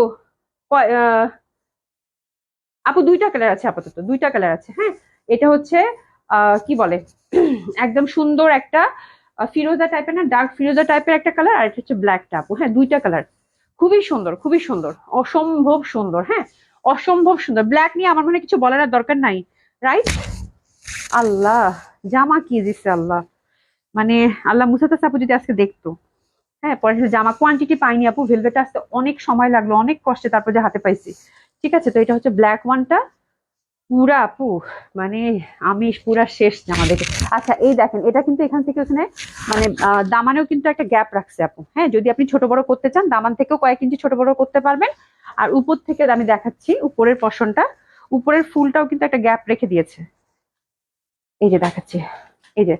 কয়- আহ, আপু দুইটা কালার আছে, আপাতত দুইটা কালার আছে, হ্যাঁ। এটা হচ্ছে কি বলে, একদম সুন্দর একটা ফিরোজা টাইপের, না ডার্ক ফিরোজা টাইপের একটা কালার। আর এটা হচ্ছে ব্ল্যাকটা আপু, হ্যাঁ, দুইটা কালার খুবই সুন্দর, খুবই সুন্দর, অসম্ভব সুন্দর, হ্যাঁ, অসম্ভব সুন্দর। ব্ল্যাক নিয়ে আমার মনে হয় কিছু বলার আর দরকার নাই, রাইট? আল্লাহ, জামা কি দিচ্ছে আল্লাহ, মানে আল্লাহ মুসাতে আপু যদি আজকে দেখতো। হ্যাঁ, পরে জামা কোয়ান্টিটি পাইনি আপু, ভেলভেটটা আসতে অনেক সময় লাগলো, অনেক কষ্টে তারপর যে হাতে পাইছি। ঠিক আছে, তো এটা হচ্ছে ব্ল্যাক ওয়ানটা, পুরা আপু মানে আমি পুরা শেষ জামা দেখে। আচ্ছা এই দেখেন, এটা কিন্তু এখান থেকে ওখানে মানে দামানেও কিন্তু একটা গ্যাপ রাখছে আপু, হ্যাঁ। যদি আপনি ছোট বড় করতে চান, দামান থেকেও কয়েক ইঞ্চি ছোট বড় করতে পারবেন। আর উপর থেকে আমি দেখাচ্ছি উপরের পশনটা, উপরের ফুলটাও কিন্তু একটা গ্যাপ রেখে দিয়েছে। এই যে দেখাচ্ছি, এই যে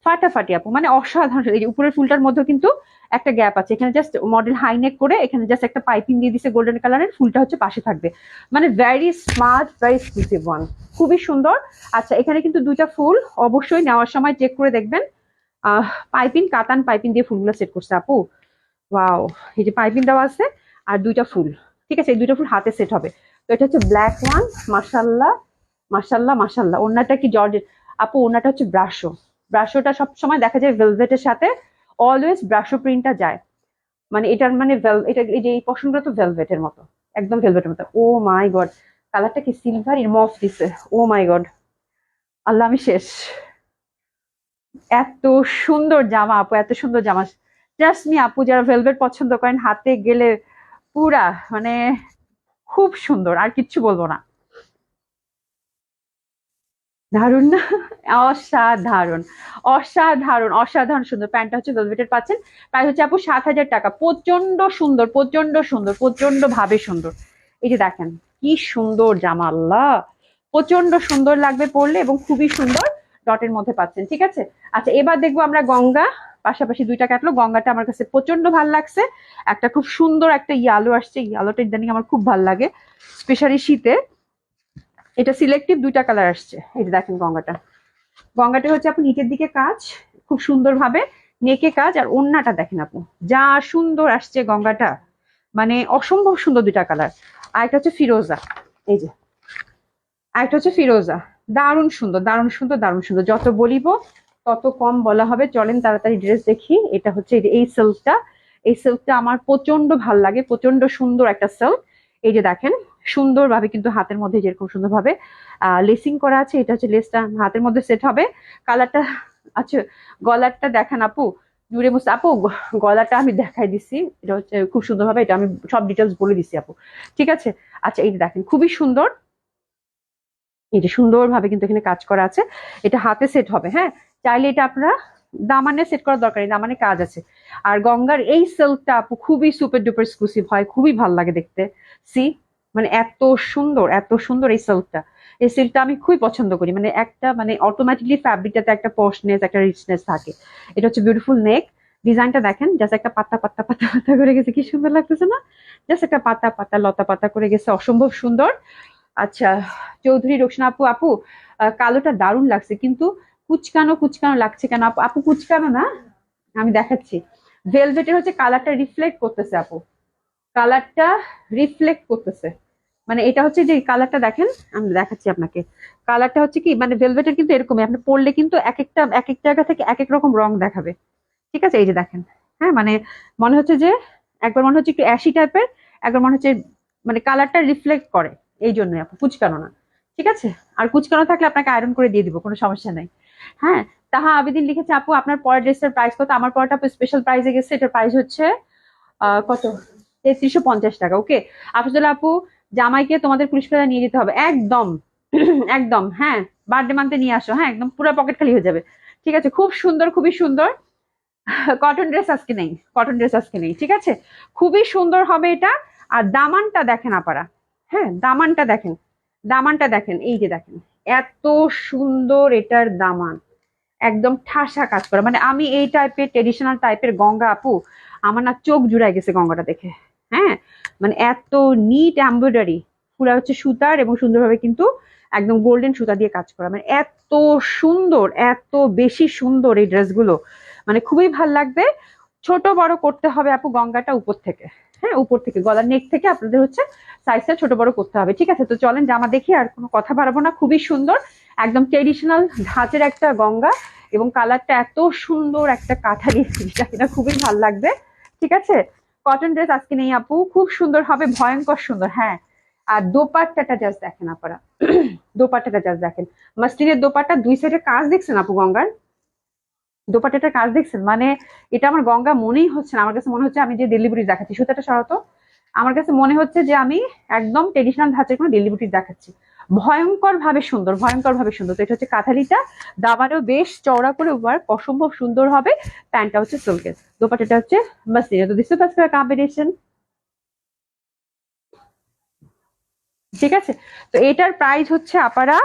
ফাটাফাটি আপু, মানে অসাধারণ। এই যে উপরের ফুলটার মধ্যে কিন্তু একটা গ্যাপ আছে, এখানে জাস্ট মডেল হাইনেক করে এখানে জাস্ট একটা পাইপিং দিয়ে দিছে গোল্ডেন কালারের, ফুলটা হচ্ছে পাশে থাকবে। মানে very smart, very exclusive one, খুবই সুন্দর। আচ্ছা এখানে কিন্তু দুইটা ফুল, অবশ্যই নেওয়ার সময় চেক করে দেখবেন। পাইপিং, কাতান পাইপিং দিয়ে ফুলগুলো সেট করছে আপু। ওয়াও, এই যে পাইপিং দেওয়া আছে আর দুইটা ফুল, ঠিক আছে, এই দুইটা ফুল হাতে সেট হবে। তো এটা হচ্ছে ব্ল্যাক ওয়ান। মাশাল্লাহ, মাশাল্লাহ, মাশাল্লাহ। ওড়নাটা কি জর্জেট আপু? ওড়নাটা হচ্ছে ব্রাশো। ব্রাশোটা সবসময় দেখা যায় ভেলভেটের সাথে, অলওয়েজ ব্রাশো প্রিন্টটা যায়। মানে এটার মানে এটা এই যে এই পশমগুলো তো ভেলভেটের মতো, একদম ভেলভেটের মতো। ও মাই গড, কালারটা কি সিলভার মফ দিছে, ও মাই গড, আল্লাহ আমি শেষ। এত সুন্দর জামা আপু, এত সুন্দর জামা। জাস্ট মি আপু, যারা ভেলভেট পছন্দ করেন, হাতে গেলে পুরা মানে খুব সুন্দর, আর কিচ্ছু বলবো না। দারুণ না? অসাধারণ, অসাধারণ, অসাধারণ সুন্দর। প্যান্টটা হচ্ছে ভেলভেটের পাচ্ছেন। প্রাইস হচ্ছে আপু 7,000 টাকা। প্রচন্ড সুন্দর, প্রচন্ড সুন্দর, প্রচন্ড ভাবে সুন্দর। এই যে দেখেন কি সুন্দর জামা, আল্লাহ! প্রচন্ড সুন্দর লাগবে পরলে এবং খুবই সুন্দর ডটের মধ্যে পাচ্ছেন। ঠিক আছে, আচ্ছা এবার দেখবো আমরা গঙ্গা। পাশাপাশি দুইটা কাটলো, গঙ্গাটা আমার কাছে প্রচন্ড ভালো লাগছে। একটা খুব সুন্দর একটা ইয়ালো আসছে, ইয়ালোটা ইদানিং আমার খুব ভালো লাগে, স্পেশালি শীতে। এটা সিলেক্টিভ দুইটা কালার আসছে। এই যে দেখেন গঙ্গাটা, গঙ্গাটা হচ্ছে আপু নিচের দিকে কাজ, খুব সুন্দর ভাবে নেকে কাজ। আর ওড়নাটা দেখেন আপু, যা সুন্দর আসছে গঙ্গাটা, মানে অসম্ভব সুন্দর দুইটা কালার। আর একটা হচ্ছে ফিরোজা, এই যে আরেকটা হচ্ছে ফিরোজা। দারুণ সুন্দর, দারুণ সুন্দর, দারুণ সুন্দর। যত বলিব তত কম বলা হবে। চলেন তাড়াতাড়ি ড্রেস দেখি। এটা হচ্ছে এই সিল্কটা, এই সিল্কটা আমার প্রচন্ড ভাল লাগে, প্রচন্ড সুন্দর একটা সিল্ক। এই যে দেখেন সুন্দরভাবে কিন্তু হাতের মধ্যে যেরকম সুন্দরভাবে লেসিং করা আছে, এটা হচ্ছে লেসটা হাতের মধ্যে সেট হবে। কালারটা, আচ্ছা গলারটা দেখান আপু। জুড়ে মুস্তা আপু, গলাটা আমি দেখাই দিছি, এটা হচ্ছে খুব সুন্দরভাবে, এটা আমি সব ডিটেলস বলে দিছি আপু। ঠিক আছে, আচ্ছা এই যে দেখেন খুবই সুন্দর, এই যে সুন্দরভাবে কিন্তু এখানে কাজ করা আছে। এটা হাতে সেট হবে, হ্যাঁ। চাইলে এটা আপনারা দামানে সেট করার দরকার নেই, দামানে কাজ আছে। আর গঙ্গার এই সিল্কটা আপু খুবই সুপার ডুপার এক্সক্লুসিভ হয়, খুবই ভালো লাগে দেখতে। সি, মানে এত সুন্দর, এত সুন্দর এই সিল্কটা। এই সিল্কটা আমি খুবই পছন্দ করি, মানে একটা মানে অটোমেটিকলি ফ্যাব্রিকটাতে একটা পশনেস, একটা রিচনেস থাকে। এটা হচ্ছে বিউটিফুল নেক। ডিজাইনটা দেখেন, জাস্ট একটা পাতা পাতা পাতা পাতা করে গেছে, কি সুন্দর লাগতেছে না? জাস্ট একটা পাতা পাতা লতা পাতা করে গেছে, অসম্ভব সুন্দর। আচ্ছা, চৌধুরী রোকসানা আপু, আপু কালোটা দারুণ লাগছে, কিন্তু কুচকানো কুচকানো লাগছে কেন আপু? আপু কুচকানো না, আমি দেখাচ্ছি। ভেলভেটের হচ্ছে কালারটা রিফ্লেক্ট করতেছে আপু, কালারটা রিফ্লেক্ট করতেছে। মানে এটা হচ্ছে যে কালারটা দেখেন, আমি দেখাচ্ছি আপনাকে। কালারটা হচ্ছে কি, মানে ভেলভেটের কিন্তু এরকমই, আপনি পরলে কিন্তু এক এক জায়গা থেকে এক এক রকম রং দেখাবে। ঠিক আছে, এই যে দেখেন, হ্যাঁ মানে মনে হচ্ছে যে একবার মনে হচ্ছে একটু অ্যাশি টাইপের, একবার মনে হচ্ছে মানে কালারটা রিফ্লেক্ট করে, এই জন্যই আপু, কুচকানো না। ঠিক আছে, আর কুচকানো থাকলে আপনাকে আয়রন করে দিয়ে দিব, কোনো সমস্যা নাই। হ্যাঁ, তাহা আবেদিন লিখেছে আপু আপনার পরের ড্রেসের প্রাইস কত? আমার পরটা আপু স্পেশাল প্রাইসে গেছে, এটার প্রাইস হচ্ছে কত, 3350 টাকা। ওকে, আফজল আপু, জামাইকে তোমাদের পুরস্কার নিয়ে যেতে হবে একদম। একদম, হ্যাঁ, বার্থডে মান্থে নিয়ে আসো, হ্যাঁ একদম পুরো পকেট খালি হয়ে যাবে। ঠিক আছে, খুব সুন্দর, খুবই সুন্দর। কটন ড্রেস আজকে নেই, কটন ড্রেস আজকে নেই। ঠিক আছে, খুবই সুন্দর হবে এটা। আর দামানটা দেখেন আপারা, হ্যাঁ দামানটা দেখেন, দামানটা দেখেন, এই যে দেখেন এত সুন্দর এটার দামান, একদম ঠাসা কাজ করা। মানে আমি এই টাইপের ট্রেডিশনাল টাইপের গঙ্গা আপু, আমার না চোখ জুড়াই গেছে গঙ্গাটা দেখে। হ্যাঁ, মানে এত নিট এমব্রয়ডারি, পুরা হচ্ছে সুতার এবং সুন্দরভাবে কিন্তু একদম গোল্ডেন সুতা দিয়ে কাজ করা, মানে এত সুন্দর, এত বেশি সুন্দর এই ড্রেসগুলো, মানে খুবই ভাল লাগবে। ছোট বড় করতে হবে আপু গঙ্গাটা উপর থেকে, হ্যাঁ উপর থেকে গলার নেক থেকে আপনাদের হচ্ছে সাইজটা ছোট বড় করতে হবে। ঠিক আছে, তো চলেন জামা দেখি, আর কোনো কথা বাড়াবো না। খুবই সুন্দর, একদম ট্রেডিশনাল ধাঁচের একটা গঙ্গা, এবং কালারটা এত সুন্দর একটা কাঠালি, যেটা কিনা খুবই ভালো লাগবে। ঠিক আছে, কটন ড্রেস আজকে নেই আপু, খুব সুন্দর হবে, ভয়ঙ্কর সুন্দর, হ্যাঁ। আর দোপাট্টাটা জাস্ট দেখেন আপনারা, দোপাট্টাটা জাস্ট দেখেন, মাসলিনের দোপাট্টা, দুই সাইডে কাজ দেখছেন আপু গঙ্গার? দোপাট্টাটার কাজ দেখছেন? মানে এটা আমার গঙ্গা মনেই হচ্ছে না, আমার কাছে মনে হচ্ছে আমি যে দিল্লি বুটিক দেখাচ্ছি। সুতাটা সরাতো, আমার কাছে মনে হচ্ছে যে আমি একদম ট্রেডিশনাল ধাঁচের কোনো দিল্লি বুটিক দেখাচ্ছি। ভয়ঙ্কর ভাবে সুন্দর, ভয়ঙ্কর ভাবে সুন্দর। তো এটা হচ্ছে কাঁথালিটা, দাবারও বেশ চওড়া করে ওয়ার্ক, অসম্ভব সুন্দর হবে। প্যান্টটা হচ্ছে সিল্কের, দোপাট্টাটা হচ্ছে মাসলিনের। তো দিস ইজ কম্বিনেশন। ঠিক আছে, তো এটার প্রাইস হচ্ছে আপারা,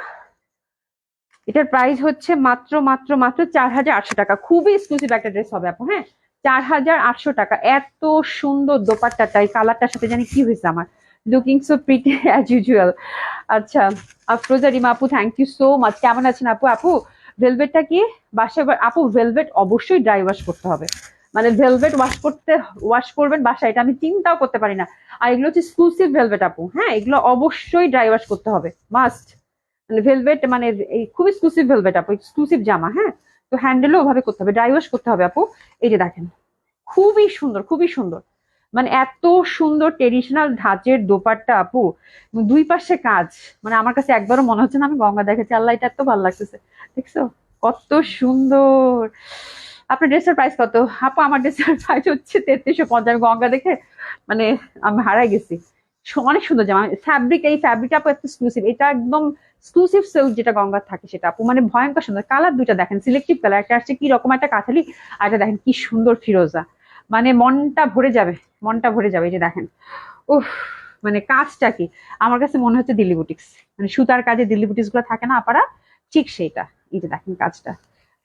এটার প্রাইস হচ্ছে মাত্র মাত্র মাত্র 4800 টাকা। খুবই এক্সক্লুসিভ একটা ড্রেস হবে আপু, হ্যাঁ 4800 টাকা। এত সুন্দর দোপাট্টাটা, এই কালারটার সাথে জানি কি হয়েছে আমার, looking so pretty as usual. আচ্ছা, আফরোজা রিমা আপু, থ্যাংক ইউ সো মাচ। কেমন আছেন আপু? আপু ভেলভেটটা কি বাসায় আপু? ভেলভেট অবশ্যই ড্রাই ওয়াশ করতে হবে, মানে ভেলভেট ওয়াশ করবেন বাসায়, এটা আমি চিন্তাও করতে পারি না। আর এগুলো হচ্ছে এক্সক্লুসিভ ভেলভেট আপু, হ্যাঁ এগুলো অবশ্যই ড্রাই ওয়াশ করতে হবে, মাস্ট। মানে ভেলভেট মানে এই খুব এক্সক্লুসিভ ভেলভেট আপু, এক্সক্লুসিভ জামা, হ্যাঁ। তো হ্যান্ডেলও ওভাবে করতে হবে, ড্রাই ওয়াশ করতে হবে আপু। এই যে দেখেন খুবই সুন্দর, খুবই সুন্দর, মানে এত সুন্দর ট্রেডিশনাল ধাঁচের দোপাট্টা আপু, দুই পাশে কাজ। মানে আমার কাছে একবারও মনে হচ্ছে না আমি গঙ্গা দেখেছি, আল্লাহ এটা এত ভালো লাগতেছে। দেখছো কত সুন্দর। আপনার ড্রেসের প্রাইস কত আপু? আমার ড্রেসের প্রাইস হচ্ছে 3350। আমি গঙ্গা দেখে মানে আমি হারাই গেছি। অনেক সুন্দর জামা। ফ্যাব্রিক, এই ফ্যাব্রিকটা আপু এক্সক্লুসিভ, এটা একদম এক্সক্লুসিভ সিল্ক যেটা গঙ্গার থাকে সেটা আপু, মানে ভয়ঙ্কর সুন্দর। কালার দুইটা দেখেন, সিলেক্টিভ কালার, একটা আসছে কি রকম একটা কাঠালি, আর একটা দেখেন কি সুন্দর ফিরোজা, মানে মনটা ভরে যাবে, মনটা ভরে যাবে। এই যে দেখেন, উফ, মানে কাজটা কি, আমার কাছে মনে হচ্ছে দিল্লি বুটিক্স, মানে সুতার কাজে দিল্লি বুটিক্স গুলো থাকে না আপারা, ঠিক সেইটা। এই যে দেখেন কাজটা,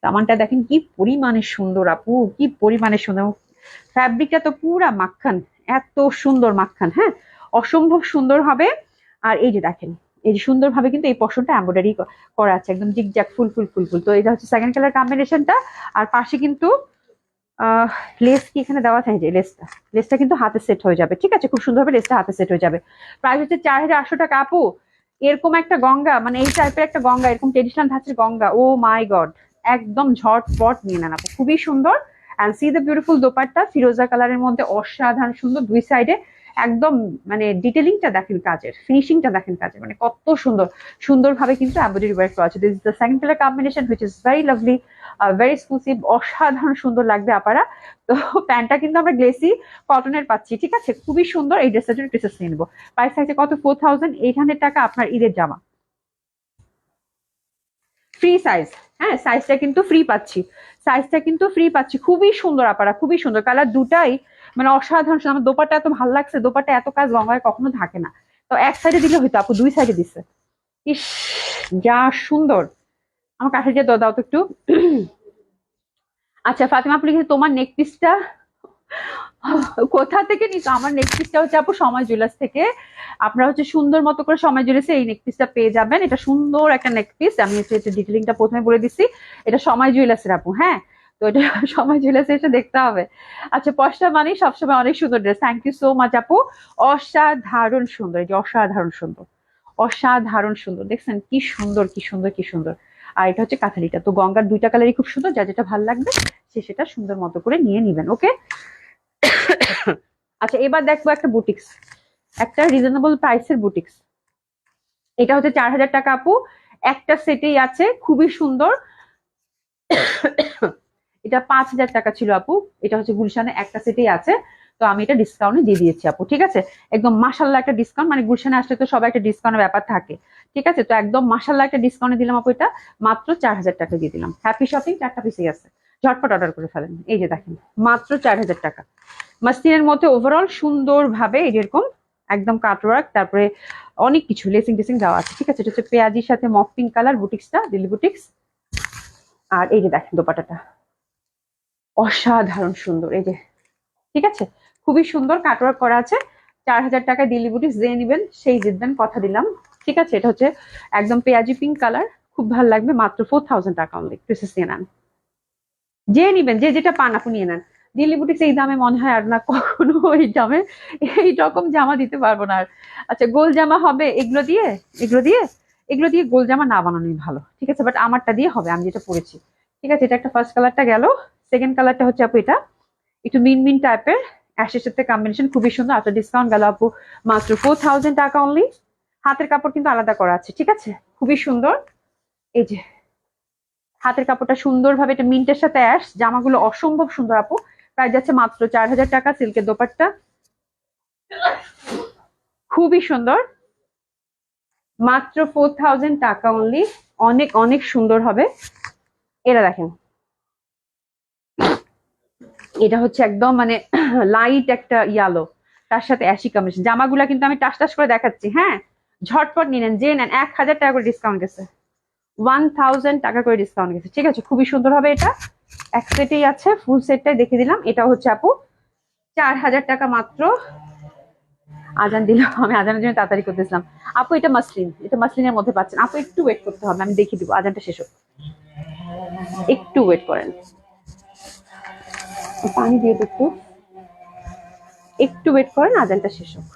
দামানটা দেখেন কি পরিমাণে সুন্দর আপু, কি পরিমাণে সুন্দর। ফ্যাব্রিকটা তো পুরা মাখন, এত সুন্দর মাখন, হ্যাঁ, অসম্ভব সুন্দর হবে। আর এই যে দেখেন, এই যে সুন্দর ভাবে কিন্তু এই পশনটা এমব্রয়ডারি করা আছে, একদম জিগজ্যাগ ফুল ফুল ফুল ফুল। তো এটা হচ্ছে সেকেন্ড কালার কম্বিনেশনটা। আর পাশে কিন্তু আহ লেস কি এখানে দেওয়া থাকে, যে লেসটা, লেসটা কিন্তু হাতে সেট হয়ে যাবে, ঠিক আছে, খুব সুন্দরভাবে লেসটা হাতে সেট হয়ে যাবে। প্রাইস হচ্ছে 4800 টাকা আপু। এরকম একটা গঙ্গা, মানে এই টাইপের একটা গঙ্গা, এরকম ট্রেডিশনাল ধাঁচের গঙ্গা, ও মাই গড, একদম ঝটপট নিয়ে নেন আপু, খুবই সুন্দর। And see the beautiful dupatta, ফিরোজা কালারের মধ্যে অসাধারণ সুন্দর, দুই সাইডে একদম, মানে ডিটেলিংটা দেখেন কাজের, ফিনিশিংটা দেখেন কাজের, মানে কত সুন্দর, সুন্দরভাবে কিন্তু এমব্রয়ডারি ওয়ার্ক করা আছে। This is the second colour combination which is very lovely, very exclusive, অসাধারণ সুন্দর লাগবে আপারা। তো প্যান্টটা কিন্তু আমরা গ্লেসি কটনের পাচ্ছি, ঠিক আছে, খুবই সুন্দর। এই ড্রেসটার জন্য ড্রেসেস নিয়ে নেবো। প্রাইস থাকছে কত, 4800 টাকা, আপনার ঈদের জামা, ফ্রি সাইজ। হ্যাঁ, সাইজটা কিন্তু ফ্রি পাচ্ছি, সাইজটা কিন্তু ফ্রি পাচ্ছি, খুবই সুন্দর আপারা, খুবই সুন্দর কালার দুটাই, মানে অসাধারণ সুন্দর। আমার দোপাট্টা এত ভালো লাগছে, দোপাট্টা এত কাজ গঙ্গায় কখনো থাকে না। তো এক সাইডে দিলে হয়তো, আপু দুই সাইডে দিচ্ছে, ইস যা সুন্দর। আমার কাছে যে দাও তো একটু। আচ্ছা ফাতিমা, আপনি কিন্তু তোমার নেক পিসটা কোথা থেকে নিছো? আমার নেক পিসটা হচ্ছে আপু সময় জুয়েলার্স থেকে। আপনারা হচ্ছে সুন্দর মতো করে সময় জুয়েলার্সে এই নেক পিসটা পেয়ে যাবেন। এটা সুন্দর একটা নেক পিস, আমি হচ্ছে ডিটেলিংটা প্রথমে বলে দিচ্ছি। এটা সময় জুয়েলার্সের আপু, হ্যাঁ, তো এটা সময় জুয়েলার্সে এসে দেখতে হবে। আচ্ছা, পশটা মানে সবসময় অনেক সুন্দর dress, thank you so much আপু, অসাধারণ সুন্দর, এই যে অসাধারণ সুন্দর, অসাধারণ সুন্দর, দেখছেন কি সুন্দর কি সুন্দর কি সুন্দর। আর এটা হচ্ছে কাঁথালিটা, তো গঙ্গার দুইটা কালারই খুব সুন্দর, যা যেটা ভালো লাগবে সে সেটা সুন্দর মতো করে নিয়ে নিবেন, ওকে। আচ্ছা, এবার দেখবো একটা বুটিক্স, একটা রিজনেবল প্রাইসের বুটিক্স। এটা হচ্ছে 4000 টাকা আপু, একটা সেটেই আছে, খুবই সুন্দর। এটা 5000 টাকা ছিল আপু, এটা হচ্ছে গুলশানে একটা সেটেই আছে, তো আমি এটা ডিসকাউন্টে দিয়ে দিয়েছি আপু, ঠিক আছে, একদম মাসাল্লাহ একটা ডিসকাউন্ট, মানে গুলশানে আসলে তো সবাই একটা ডিসকাউন্টের ব্যাপার থাকে, ঠিক আছে, তো একদম মাসাল্লাহ একটা ডিসকাউন্টে দিলাম আপু, এটা মাত্র 4000 টাকা দিয়ে দিলাম। হ্যাপি শপিং, 4টা পিসই আছে, ঝটপট অর্ডার করে ফেলেন। এই যে দেখেন, মাত্র 4000 টাকা। মাসলিনের মধ্যে ওভারঅল সুন্দর ভাবে এরকম একদম কাটওয়ার্ক, তারপরে অনেক কিছু লেসিং টেসিং দেওয়া আছে, ঠিক আছে। এটা হচ্ছে পেঁয়াজির সাথে মফ পিঙ্ক কালার বুটিক্সটা, দিল্লি বুটিক্স। আর এই যে দেখেন দোপাটাটা, অসাধারণ সুন্দর, এই যে, ঠিক আছে, খুবই সুন্দর কাটওয়ার্ক করা আছে। 4000 টাকায় দিল্লি বুটিক্স যে নিবেন সেই জিতবেন, কথা দিলাম, ঠিক আছে। এটা হচ্ছে একদম পেঁয়াজি পিঙ্ক কালার, খুব ভালো লাগবে, মাত্র 4000 টাকা অনলি, প্রিসেস নিয়ে নেন, যে নিবেন, যে যেটা পান আপনি নিয়ে নেন। দিল্লি বুটিক্স এই দামে মনে হয় আর না কখনো এই দামে এই রকম জামা দিতে পারবো না আর। আচ্ছা, গোল জামা হবে এগুলো দিয়ে, এগুলো দিয়ে, এগুলো দিয়ে গোল জামা না বানানোই ভালো, ঠিক আছে, বাট আমারটা দিয়ে হবে, আমি যেটা পরেছি, ঠিক আছে। এটা একটা ফার্স্ট কালারটা গেল, সেকেন্ড কালারটা হচ্ছে আপু এটা একটু মিন মিন টাইপের, অ্যাশের সাথে কম্বিনেশন, খুবই সুন্দর। আচ্ছা, ডিসকাউন্ট গেল আপু, মাত্র 4000 টাকা অনলি। হাতের কাপড় কিন্তু আলাদা করা আছে, ঠিক আছে, খুবই সুন্দর। এই যে হাতের কাপড়টা সুন্দরভাবে, এটা মিন্টের সাথে অ্যাশ, জামাগুলো অসম্ভব সুন্দর আপু। প্রাইস যাচ্ছে মাত্র 4000 টাকা, সিল্কের দোপাট্টা, খুবই সুন্দর, মাত্র 4000 টাকা অনলি, অনেক অনেক সুন্দর হবে। এটা দেখেন, এটা হচ্ছে একদম মানে লাইট একটা ইয়ালো, তার সাথে অ্যাশি কম্বিনেশন, জামাগুলা কিন্তু আমি টাস টাস করে দেখাচ্ছি, হ্যাঁ, ঝটপট নিয়ে নেন, যে নেন 1000 টাকা করে ডিসকাউন্ট গেছে, 1000 টাকা করে ডিসকাউন্ট গেছে, ঠিক আছে, খুবই সুন্দর হবে এটা। এক সেটেই আছে, ফুল সেটটাই দেখে দিলাম। এটা হচ্ছে আপু 4000 টাকা মাত্র। আজান দিল, আমি আজানের জন্য তাড়াতাড়ি করতেছিলাম। আপু এটা মাসলিন, এটা মাসলিনের মধ্যে পাচ্ছেন আপু, একটু ওয়েট করতে হবে, আমি দেখিয়ে দিব, আজানটা শেষ হোক, একটু ওয়েট করেন। পানি দিয়ে তো একটু, একটু ওয়েট করেন, আজানটা শেষ হোক।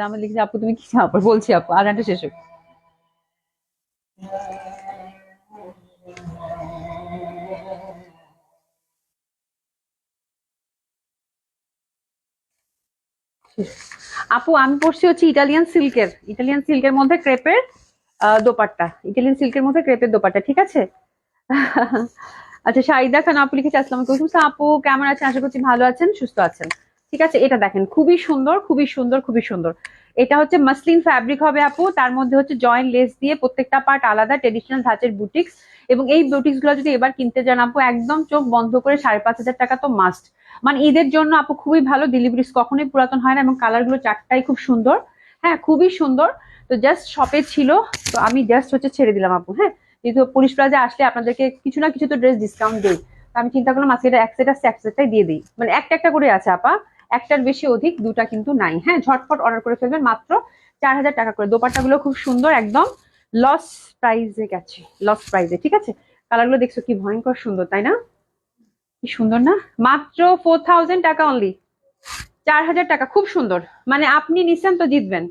আমি লিখছি আপু তুমি কি চাও বলছি আপু আজানটা শেষ হোক। আপু আমি পড়ছি হচ্ছে ইটালিয়ান সিল্কের মধ্যে ক্রেপের দোপাট্টা, ইটালিয়ান সিল্কের মধ্যে ক্রেপের দোপাট্টা, ঠিক আছে। আচ্ছা শাহিদা খান আপু লিখেছে আসসালামু আলাইকুম আপু কেমন আছেন, আশা করছি ভালো আছেন সুস্থ আছেন। ঠিক আছে, এটা দেখেন খুবই সুন্দর খুবই সুন্দর খুবই সুন্দর। এটা হচ্ছে মাসলিন ফ্যাব্রিক হবে আপু, তার মধ্যে হচ্ছে জয়েন্ট লেস দিয়ে প্রত্যেকটা পার্ট আলাদা ট্রেডিশনাল ধাঁচের বুটিক্স। এবং এই বুটিক্স গুলো যদি এবার কিনতে যান আপু একদম চোখ বন্ধ করে 5,500 টাকা তো মাস্ট। মানে ঈদের জন্য আপু খুবই ভালো, ডেলিভারিস কখনোই পুরাতন হয় না এবং কালার গুলো চারটাই খুব সুন্দর। হ্যাঁ খুবই সুন্দর। তো জাস্ট শপে ছিল, তো আমি জাস্ট হচ্ছে ছেড়ে দিলাম আপু। হ্যাঁ যেহেতু পুলিশ প্লাজা আসলে আপনাদেরকে কিছু না কিছু তো ড্রেস ডিসকাউন্ট দিই, তো আমি চিন্তা করলাম আজকে এটা এক সেট আছে এক সেটটাই দিয়ে দিই, মানে একটা একটা করে আছে আপা, একটার বেশি অধিক দুটা কিন্তু নাই। হ্যাঁ ঝটপট অর্ডার করে ফেলবেন, মাত্র 4,000 টাকা করে। দোপাট্টা গুলো খুব সুন্দর, একদম লস প্রাইসে গেছে, লস প্রাইসে। ঠিক আছে, কালার গুলো দেখছো কি ভয়ঙ্কর সুন্দর তাই না, কি সুন্দর না, মাত্র 4,000 টাকা অনলি, 4,000 টাকা, খুব সুন্দর। মানে আপনি নিচ্ছেন তো জিতবেন,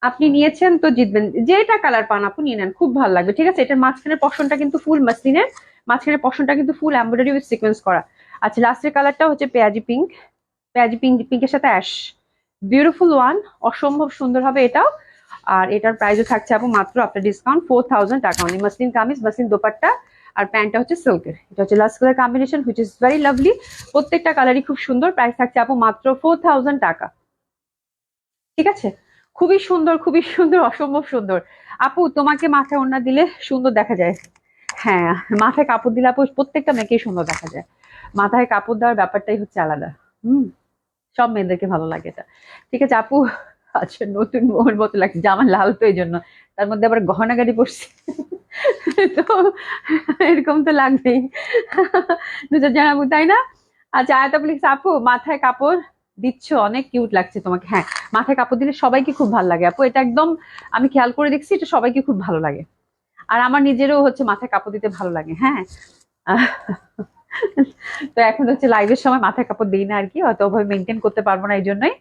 আপনি নিয়েছেন তো জিতবেন, যেটা কালার পান আপু নিয়ে নেন, খুব ভালো লাগবে। ঠিক আছে, এটার মাঝখানের পশনটা কিন্তু ফুল মাসলিনের, মাঝখানের পশনটা কিন্তু ফুল এমব্রয়ডারি উইথ সিকোয়েন্স করা। আচ্ছা লাস্টের কালারটা হচ্ছে পেঁয়াজি পিঙ্ক, পেঁয়াজি পিঙ্ক, পিঙ্কের সাথে অ্যাশ, বিউটিফুল ওয়ান, অসম্ভব সুন্দর হবে এটাও। আর এটার প্রাইসও থাকছে আপু মাত্র আপনার ডিসকাউন্ট 4,000 টাকা only. Muslin kameez, muslin dupatta, আর প্যান্টটা হচ্ছে সিল্কের। এটা হচ্ছে last colour combination which is very lovely, প্রত্যেকটা কালারই খুব সুন্দর। প্রাইস থাকছে আপু মাত্র 4,000 টাকা। ঠিক আছে, খুবই সুন্দর খুবই সুন্দর, অসম্ভব সুন্দর। আপু তোমাকে মাথায় ওড়না দিলে সুন্দর দেখা যায়। হ্যাঁ মাথায় কাপড় দিলে আপু প্রত্যেকটা মেয়েকেই সুন্দর দেখা যায়, মাথায় কাপড় দেওয়ার ব্যাপারটাই হচ্ছে আলাদা। হুম, সব মেয়েদেরকে ভালো লাগে এটা। ঠিক আছে আপু, আচ্ছা নতুন বউয়ের মতো লাগছে, জামা লাল তো এই জন্য, তার মধ্যে আবার গহনা গাড়ি পড়ছি তো এরকম তো লাগবেই দুজন জানাবো তাই না। আচ্ছা আয়াত আপু লিখছে আপু মাথায় কাপড় দিচ্ছ অনেক কিউট লাগছে তোমাকে। হ্যাঁ মাথায় কাপড় দিলে সবাইকে খুব ভালো লাগে আপু, এটা একদম আমি খেয়াল করে দেখছি, এটা সবাইকে খুব ভালো লাগে। আর আমার নিজেরও হচ্ছে মাথায় কাপড় দিতে ভালো লাগে। হ্যাঁ আহ, তো এখন হচ্ছে লাইভের সময় মাথায় কাপড় দিই না আর কি, হয়তো ওভাবে মেনটেন করতে পারবো না, এই জন্যই।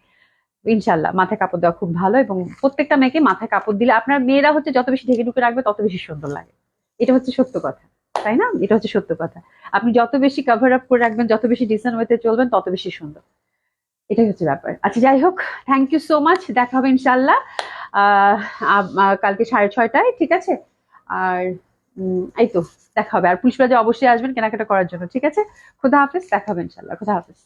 ইনশাল্লাহ মাথায় কাপড় দেওয়া খুব ভালো, এবং প্রত্যেকটা মেয়েকে মাথায় কাপড় দিলে আপনার মেয়েরা হচ্ছে যত বেশি ঢেকে ঢুকে রাখবে তত বেশি সুন্দর লাগে, এটা হচ্ছে সত্য কথা, তাই না, এটা হচ্ছে সত্য কথা। আপনি যত বেশি কভার আপ করে রাখবেন, যত বেশি ডিসেন্ট ওয়েতে চলবেন, তত বেশি সুন্দর, এটাই হচ্ছে ব্যাপার। আচ্ছা যাই হোক, থ্যাংক ইউ সো মাচ, দেখা হবে ইনশাল্লাহ কালকে 6:30টায়, ঠিক আছে। আর এই তো দেখা হবে, আর পুলিশ প্লাজা অবশ্যই আসবেন কেনাকাটা করার জন্য। ঠিক আছে, খুদা হাফেজ, দেখা হবে ইনশাল্লাহ, খুদা হাফেজ।